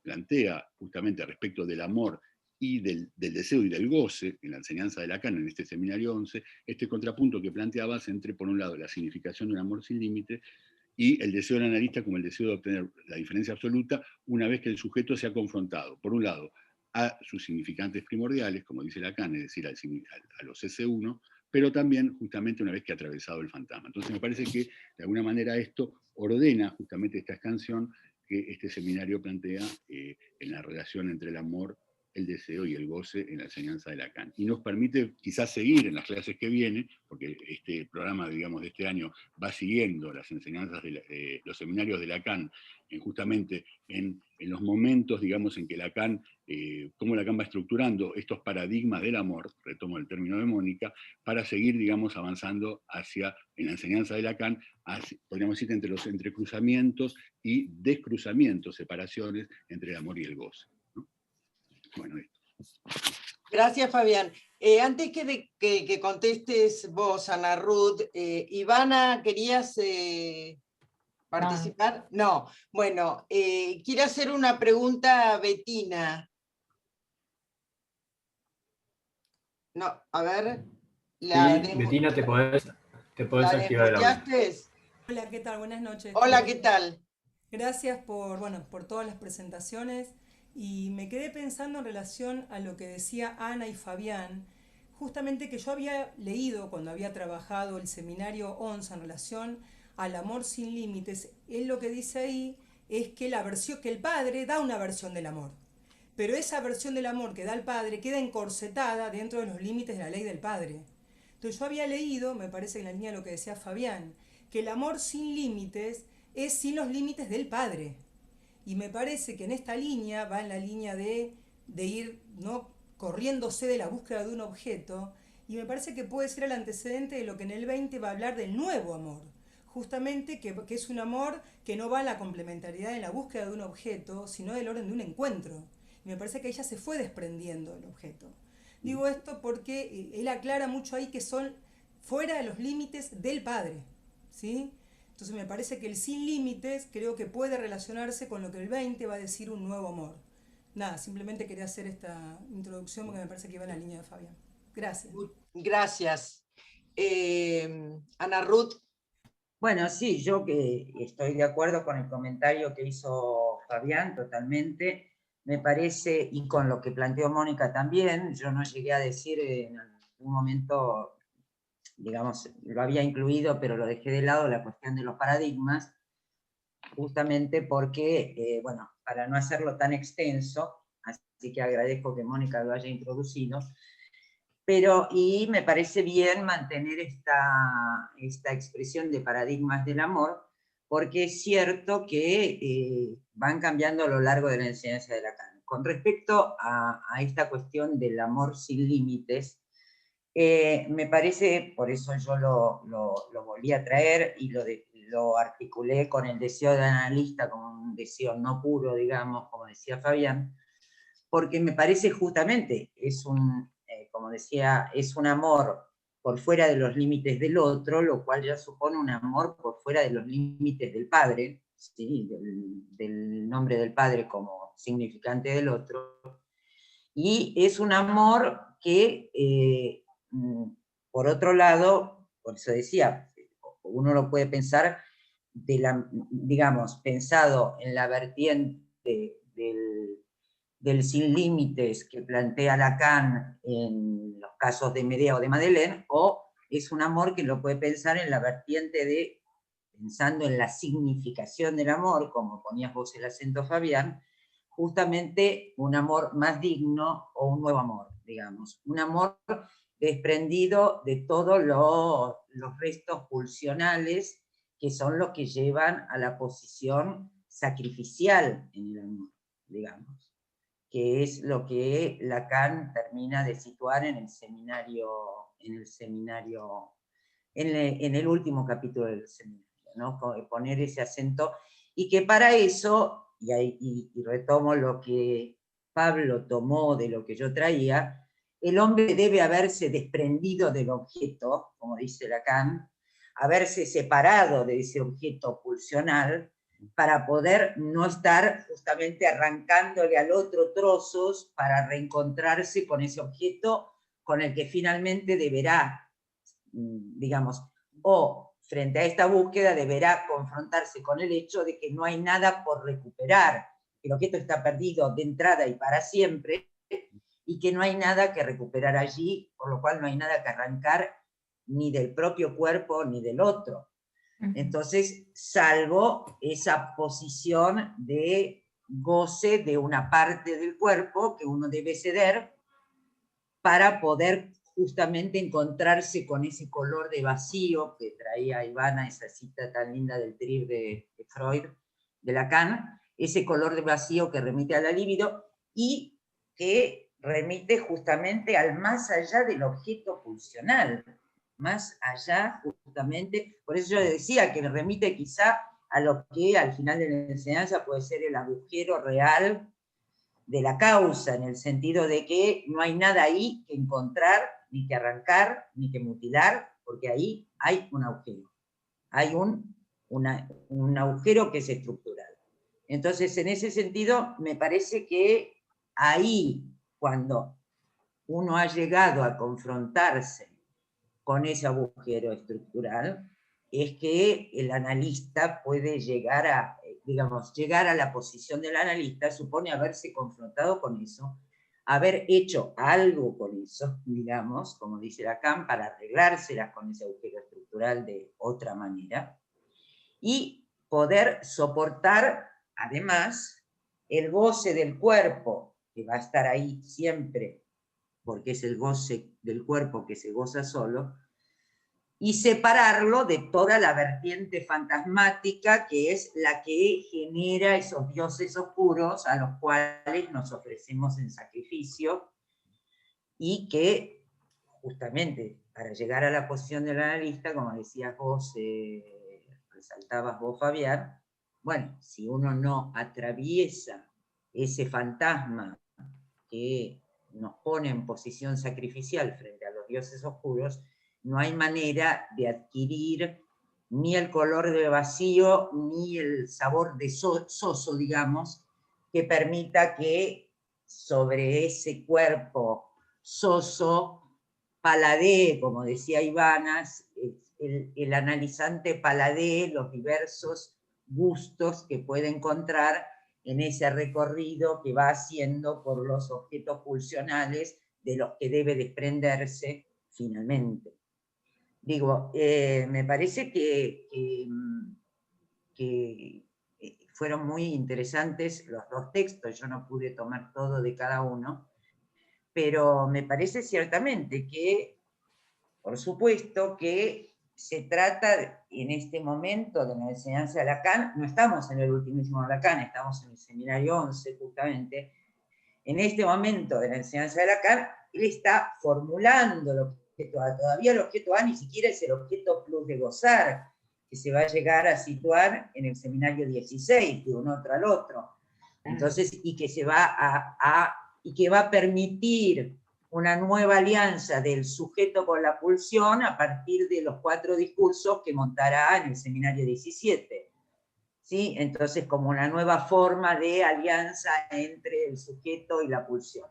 plantea justamente respecto del amor y del deseo y del goce, en la enseñanza de Lacan, en este seminario 11, este contrapunto que planteabas entre, por un lado, la significación de un amor sin límite y el deseo del analista como el deseo de obtener la diferencia absoluta una vez que el sujeto se ha confrontado, por un lado, a sus significantes primordiales, como dice Lacan, es decir, a los S1, pero también justamente una vez que ha atravesado el fantasma. Entonces me parece que de alguna manera esto ordena justamente esta escansión que este seminario plantea en la relación entre el amor, el deseo y el goce en la enseñanza de Lacan. Y nos permite quizás seguir en las clases que vienen, porque este programa, digamos, de este año va siguiendo las enseñanzas de los seminarios de Lacan, justamente en los momentos, digamos, en que Lacan, cómo Lacan va estructurando estos paradigmas del amor, retomo el término de Mónica, para seguir, digamos, avanzando en la enseñanza de Lacan, podríamos decir, entre los entrecruzamientos y descruzamientos, separaciones entre el amor y el goce. Bueno, esto. Gracias, Fabián. Antes que contestes vos, Ana Ruth, Ivana, ¿querías participar? No. Bueno, quiero hacer una pregunta a Betina. No, a ver. Sí, Betina, te podés activar el audio. Hola, ¿qué tal? Buenas noches. Hola, ¿qué tal? Gracias por todas las presentaciones. Y me quedé pensando en relación a lo que decía Ana y Fabián, justamente que yo había leído cuando había trabajado el seminario 11 en relación al amor sin límites. Él lo que dice ahí es que que el padre da una versión del amor, pero esa versión del amor que da el padre queda encorsetada dentro de los límites de la ley del padre. Entonces yo había leído, me parece en la línea de lo que decía Fabián, que el amor sin límites es sin los límites del padre. Y me parece que en esta línea va en la línea de ir, ¿no?, corriéndose de la búsqueda de un objeto, y me parece que puede ser el antecedente de lo que en el 20 va a hablar del nuevo amor, justamente que es un amor que no va a la complementariedad en la búsqueda de un objeto, sino del orden de un encuentro. Y me parece que ella se fue desprendiendo del objeto. Digo esto porque él aclara mucho ahí que son fuera de los límites del padre, ¿sí? Entonces me parece que el sin límites creo que puede relacionarse con lo que el 20 va a decir un nuevo amor. Nada, simplemente quería hacer esta introducción porque me parece que iba en la línea de Fabián. Gracias. Gracias. Ana Ruth. Bueno, sí, yo que estoy de acuerdo con el comentario que hizo Fabián totalmente, me parece, y con lo que planteó Mónica también, yo no llegué a decir en algún momento, digamos, lo había incluido, pero lo dejé de lado, la cuestión de los paradigmas, justamente porque, bueno, para no hacerlo tan extenso, así que agradezco que Mónica lo haya introducido, pero, y me parece bien mantener esta expresión de paradigmas del amor, porque es cierto que van cambiando a lo largo de la enseñanza de Lacan. Con respecto a esta cuestión del amor sin límites, me parece, por eso yo lo volví a traer y lo articulé con el deseo del analista como un deseo no puro, digamos, como decía Fabián, porque me parece justamente, como decía, es un amor por fuera de los límites del otro, lo cual ya supone un amor por fuera de los límites del padre, ¿sí? del nombre del padre como significante del otro, y es un amor que, por otro lado, por eso decía, uno lo puede pensar, digamos, pensado en la vertiente del sin límites que plantea Lacan en los casos de Medea o de Madeleine, o es un amor que lo puede pensar en la vertiente de, pensando en la significación del amor, como ponías vos el acento, Fabián, justamente un amor más digno o un nuevo amor, digamos. Un amor desprendido de todos los restos pulsionales que son los que llevan a la posición sacrificial en el amor, digamos, que es lo que Lacan termina de situar en el último capítulo del seminario, ¿no? Poner ese acento, y que para eso, y retomo lo que Pablo tomó de lo que yo traía, el hombre debe haberse desprendido del objeto, como dice Lacan, haberse separado de ese objeto pulsional, para poder no estar justamente arrancándole al otro trozos para reencontrarse con ese objeto con el que finalmente deberá, digamos, o frente a esta búsqueda deberá confrontarse con el hecho de que no hay nada por recuperar, que el objeto está perdido de entrada y para siempre, y que no hay nada que recuperar allí, por lo cual no hay nada que arrancar ni del propio cuerpo ni del otro. Entonces, salvo esa posición de goce de una parte del cuerpo que uno debe ceder para poder justamente encontrarse con ese color de vacío que traía Ivana, esa cita tan linda del trip de Freud, de Lacan, ese color de vacío que remite a la libido y que remite justamente al más allá del objeto pulsional, más allá justamente, por eso yo decía que remite quizá a lo que al final de la enseñanza puede ser el agujero real de la causa, en el sentido de que no hay nada ahí que encontrar, ni que arrancar, ni que mutilar, porque ahí hay un agujero. Hay un agujero que es estructural. Entonces, en ese sentido, me parece que ahí, cuando uno ha llegado a confrontarse con ese agujero estructural, es que el analista puede llegar a, digamos, llegar a la posición del analista, supone haberse confrontado con eso, haber hecho algo con eso, digamos, como dice Lacan, para arreglárselas con ese agujero estructural de otra manera, y poder soportar, además, el goce del cuerpo, que va a estar ahí siempre, porque es el goce del cuerpo que se goza solo, y separarlo de toda la vertiente fantasmática que es la que genera esos dioses oscuros a los cuales nos ofrecemos en sacrificio, y que justamente para llegar a la posición del analista, como decías vos, resaltabas vos, Fabián, bueno, si uno no atraviesa ese fantasma que nos pone en posición sacrificial frente a los dioses oscuros, no hay manera de adquirir ni el color de vacío, ni el sabor de soso, digamos, que permita que sobre ese cuerpo soso paladee, como decía Ivanas, el analizante paladee los diversos gustos que puede encontrar en ese recorrido que va haciendo por los objetos pulsionales de los que debe desprenderse finalmente. Digo, me parece que fueron muy interesantes los dos textos, yo no pude tomar todo de cada uno, pero me parece ciertamente que, por supuesto, que se trata en este momento de la enseñanza de Lacan, no estamos en el ultimísimo Lacan, estamos en el seminario 11 justamente, en este momento de la enseñanza de Lacan, él está formulando el objeto A, todavía el objeto A ni siquiera es el objeto plus de gozar, que se va a llegar a situar en el seminario 16, de un otro al otro. Entonces, y que se va y que va a permitir una nueva alianza del sujeto con la pulsión a partir de los 4 discursos que montará en el seminario 17. ¿Sí? Entonces, como una nueva forma de alianza entre el sujeto y la pulsión.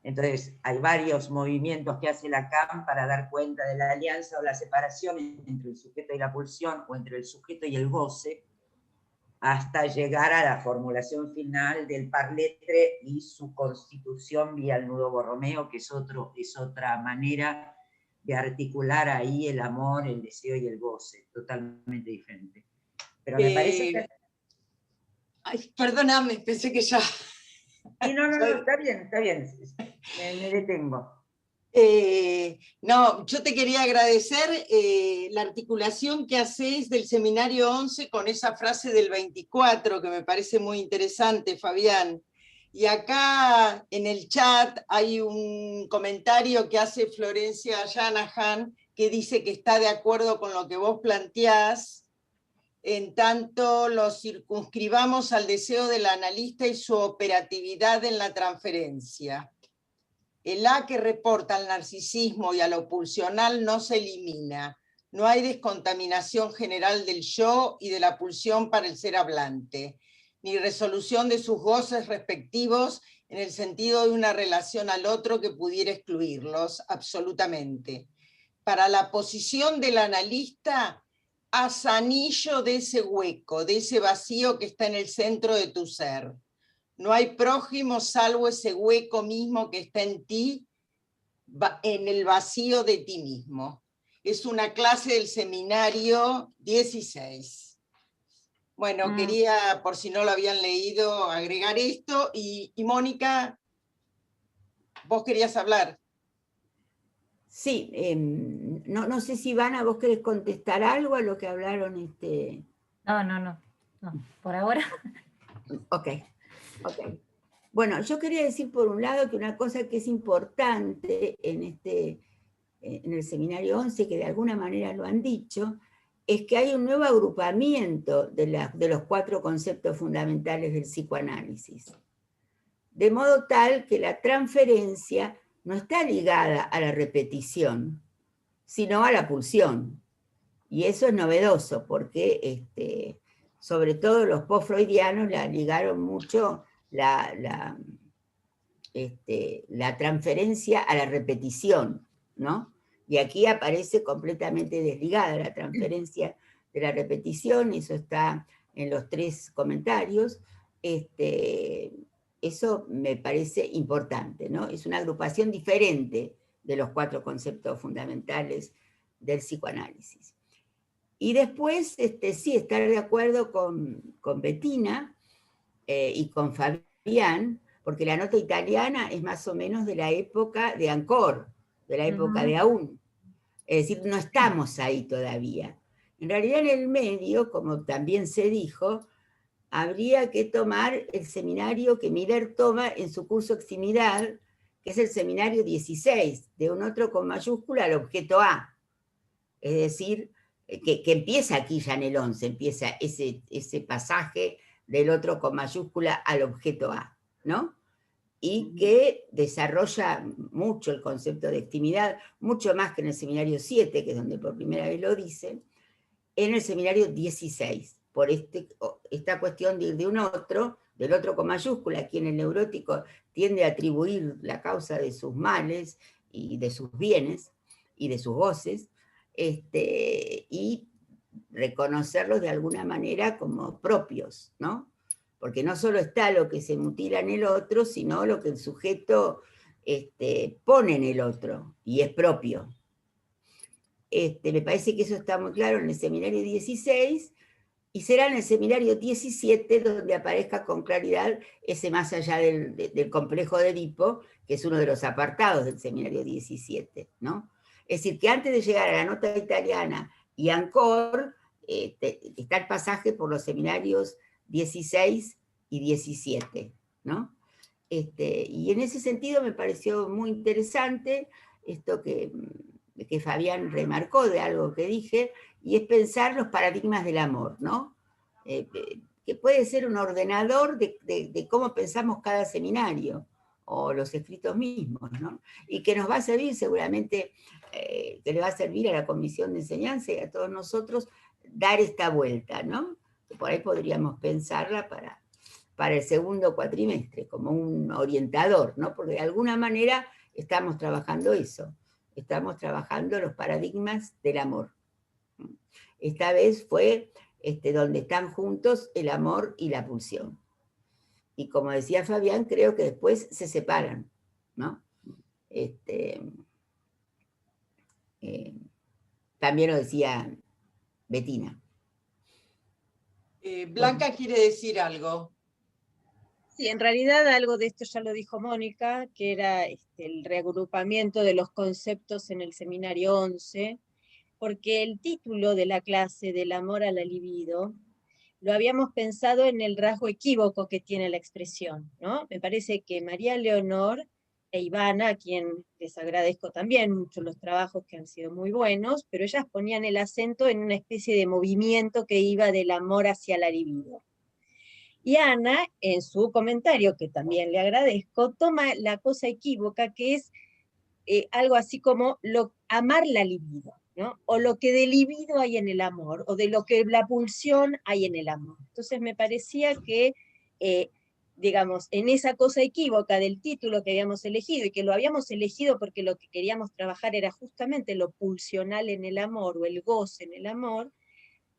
Entonces, hay varios movimientos que hace Lacan para dar cuenta de la alianza o la separación entre el sujeto y la pulsión, o entre el sujeto y el goce, hasta llegar a la formulación final del par lettre y su constitución vía el nudo Borromeo, que es otra manera de articular ahí el amor, el deseo y el goce, totalmente diferente. Pero me parece que... Ay, perdóname, pensé que ya... Sí, no, está bien, me detengo. No, yo te quería agradecer la articulación que haces del seminario 11 con esa frase del 24, que me parece muy interesante, Fabián. Y acá en el chat hay un comentario que hace Florencia Shanahan, que dice que está de acuerdo con lo que vos planteás, en tanto lo circunscribamos al deseo del analista y su operatividad en la transferencia. El A que reporta al narcisismo y a lo pulsional no se elimina. No hay descontaminación general del yo y de la pulsión para el ser hablante, ni resolución de sus goces respectivos en el sentido de una relación al otro que pudiera excluirlos, absolutamente. Para la posición del analista, haz anillo de ese hueco, de ese vacío que está en el centro de tu ser. No hay prójimo salvo ese hueco mismo que está en ti, en el vacío de ti mismo. Es una clase del seminario 16. Bueno, quería, por si no lo habían leído, agregar esto. Y Mónica, vos querías hablar. Sí, no sé si Ivana, vos querés contestar algo a lo que hablaron. No, por ahora. Ok. Bueno, yo quería decir por un lado que una cosa que es importante en el seminario 11, que de alguna manera lo han dicho, es que hay un nuevo agrupamiento de los 4 conceptos fundamentales del psicoanálisis. De modo tal que la transferencia no está ligada a la repetición, sino a la pulsión. Y eso es novedoso, porque sobre todo los post-freudianos la ligaron mucho la transferencia a la repetición, ¿no? Y aquí aparece completamente desligada la transferencia de la repetición, eso está en los 3 comentarios. Eso me parece importante, ¿no? Es una agrupación diferente de los 4 conceptos fundamentales del psicoanálisis. Y después, sí, estar de acuerdo con Bettina y con Fabián, porque la nota italiana es más o menos de la época de Ancor, de la época de Aún. Es decir, no estamos ahí todavía. En realidad, en el medio, como también se dijo, habría que tomar el seminario que Miller toma en su curso Eximidad, que es el seminario 16, de un otro con mayúscula al objeto A. Es decir, que empieza aquí ya en el 11, empieza ese pasaje del otro con mayúscula al objeto A, ¿no? y que desarrolla mucho el concepto de intimidad, mucho más que en el seminario 7, que es donde por primera vez lo dice, en el seminario 16, por esta cuestión de ir de un otro, del otro con mayúscula, a quien el neurótico tiende a atribuir la causa de sus males y de sus bienes y de sus goces, y reconocerlos de alguna manera como propios, ¿no? Porque no solo está lo que se mutila en el otro, sino lo que el sujeto pone en el otro, y es propio. Me parece que eso está muy claro en el seminario 16, y será en el seminario 17 donde aparezca con claridad ese más allá del complejo de Edipo, que es uno de los apartados del seminario 17, ¿no? Es decir, que antes de llegar a la nota italiana y Ancor, está el pasaje por los seminarios 16 y 17, ¿no? Y en ese sentido me pareció muy interesante esto que Fabián remarcó de algo que dije, y es pensar los paradigmas del amor, ¿no? Que puede ser un ordenador de cómo pensamos cada seminario, o los escritos mismos, ¿no? Y que nos va a servir seguramente, que le va a servir a la Comisión de Enseñanza y a todos nosotros dar esta vuelta, ¿no? Que por ahí podríamos pensarla para el segundo cuatrimestre, como un orientador, ¿no? Porque de alguna manera estamos trabajando eso, estamos trabajando los paradigmas del amor. Esta vez fue donde están juntos el amor y la pulsión. Y como decía Fabián, creo que después se separan, ¿no? También lo decía Bettina. Blanca quiere decir algo. Sí, en realidad algo de esto ya lo dijo Mónica, que era el reagrupamiento de los conceptos en el seminario 11, porque el título de la clase del amor a la libido lo habíamos pensado en el rasgo equívoco que tiene la expresión, ¿no? Me parece que María Leonor e Ivana, a quien les agradezco también mucho los trabajos que han sido muy buenos, pero ellas ponían el acento en una especie de movimiento que iba del amor hacia la libido. Y Ana, en su comentario, que también le agradezco, toma la cosa equívoca, que es algo así como amar la libido, ¿no? O lo que de libido hay en el amor, o de lo que la pulsión hay en el amor. Entonces me parecía que, digamos, en esa cosa equívoca del título que habíamos elegido, y que lo habíamos elegido porque lo que queríamos trabajar era justamente lo pulsional en el amor, o el goce en el amor,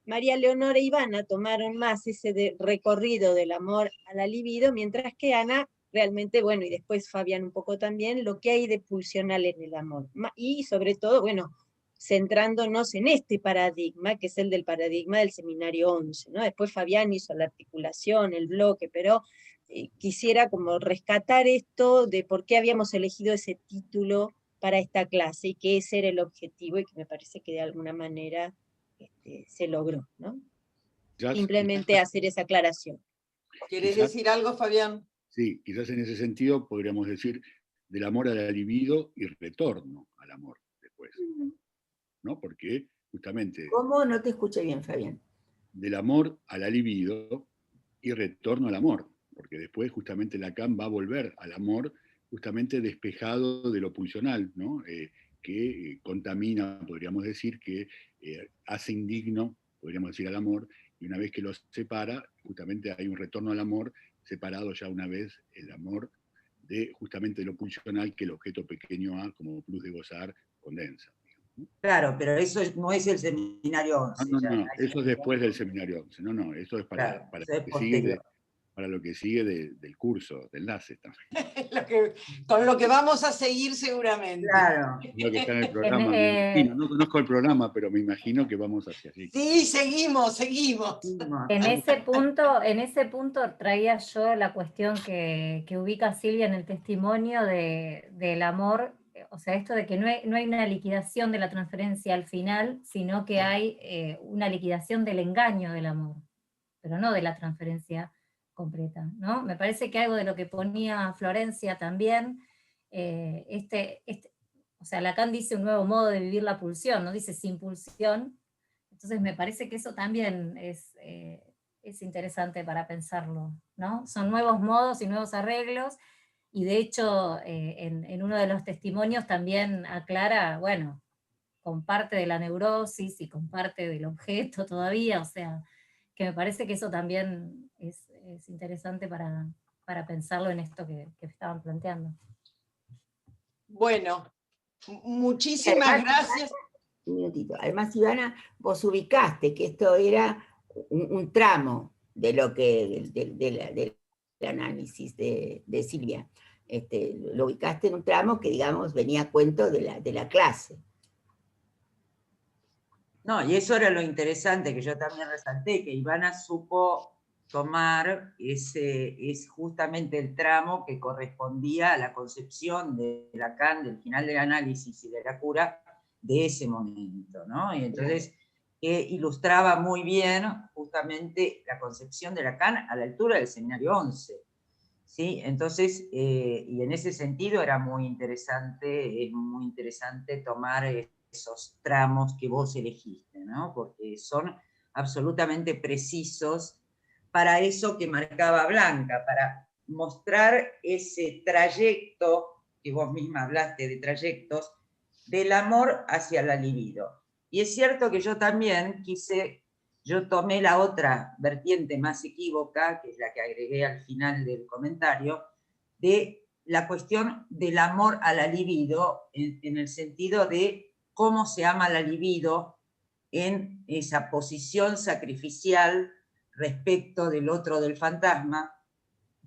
María Leonor e Ivana tomaron más ese recorrido del amor a la libido, mientras que Ana realmente, bueno, y después Fabián un poco también, lo que hay de pulsional en el amor. Y sobre todo, bueno, centrándonos en este paradigma, que es el del paradigma del seminario 11, ¿no? Después Fabián hizo la articulación, el bloque, pero quisiera como rescatar esto de por qué habíamos elegido ese título para esta clase, y que ese era el objetivo, y que me parece que de alguna manera se logró, ¿no? Simplemente hacer esa aclaración. ¿Quieres decir algo, Fabián? Sí, quizás en ese sentido podríamos decir del amor a la libido y retorno al amor después, ¿no? Porque justamente... ¿Cómo? No te escuché bien, Fabián. Del amor a la libido y retorno al amor, porque después justamente Lacan va a volver al amor justamente despejado de lo pulsional, ¿no? Que contamina, podríamos decir, que hace indigno, podríamos decir, al amor, y una vez que los separa, justamente hay un retorno al amor, separado ya una vez el amor de justamente lo pulsional que el objeto pequeño A, como plus de gozar, condensa. Claro, pero eso no es el seminario 11. No, eso es después del seminario 11. No, eso es para, Claro, eso es para lo que sigue del curso, de enlaces también. Con lo que vamos a seguir seguramente. Claro. Lo que está en el programa, me imagino. No conozco el programa, pero me imagino que vamos hacia allí. Sí, seguimos. En ese punto traía yo la cuestión que ubica Silvia en el testimonio del amor, o sea, esto de que no hay una liquidación de la transferencia al final, sino que hay una liquidación del engaño del amor, pero no de la transferencia completa, ¿no? Me parece que algo de lo que ponía Florencia también, o sea, Lacan dice un nuevo modo de vivir la pulsión, no dice sin pulsión. Entonces me parece que eso también es interesante para pensarlo, ¿no? Son nuevos modos y nuevos arreglos, Y de hecho, en uno de los testimonios también aclara, bueno, con parte de la neurosis y con parte del objeto todavía, o sea, que me parece que eso también es interesante para pensarlo en esto que estaban planteando. Bueno, muchísimas gracias. Un minutito. Además, Ivana, vos ubicaste que esto era un tramo de lo que del análisis de Silvia. Lo ubicaste en un tramo que, digamos, venía a cuento de la clase. No, y eso era lo interesante que yo también resalté, que Ivana supo tomar es justamente el tramo que correspondía a la concepción de Lacan, del final del análisis y de la cura, de ese momento, ¿no? Y entonces ilustraba muy bien justamente la concepción de Lacan a la altura del seminario 11, ¿sí? Entonces, y en ese sentido era muy interesante tomar esos tramos que vos elegiste, ¿no? Porque son absolutamente precisos para eso que marcaba Blanca, para mostrar ese trayecto, que vos misma hablaste de trayectos, del amor hacia la libido. Y es cierto que yo también yo tomé la otra vertiente más equívoca, que es la que agregué al final del comentario, de la cuestión del amor a la libido, en el sentido de cómo se ama la libido en esa posición sacrificial respecto del otro, del fantasma,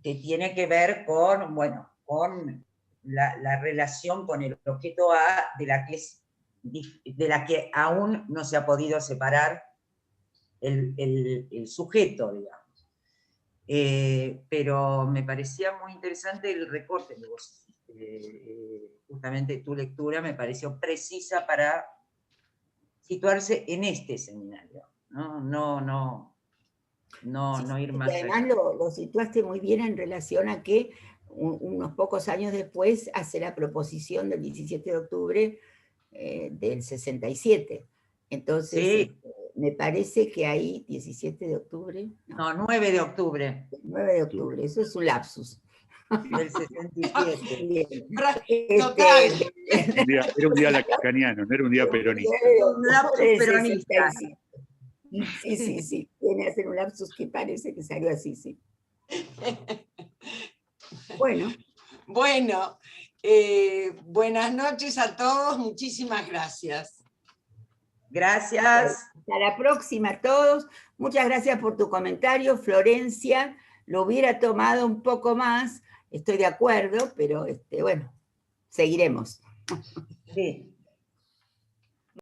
que tiene que ver con, bueno, con la relación con el objeto A, de la que aún no se ha podido separar el sujeto, digamos. Pero me parecía muy interesante el recorte que vos hiciste, justamente tu lectura me pareció precisa para situarse en este seminario, no ir más allá. Además lo situaste muy bien en relación a que unos pocos años después hace la proposición del 17 de octubre del 67. Entonces, sí. Me parece que ahí, 17 de octubre... No, 9 de octubre. 9 de octubre, eso es un lapsus. Del 67. Bien. Total. Era un día lacaniano, no era un día peronista. Un lapsus peronista. Sí. Viene a ser un lapsus que parece que salió así, sí. Bueno, buenas noches a todos, muchísimas gracias. Gracias. Hasta la próxima a todos. Muchas gracias por tu comentario, Florencia. Lo hubiera tomado un poco más, estoy de acuerdo, pero bueno, seguiremos. Sí.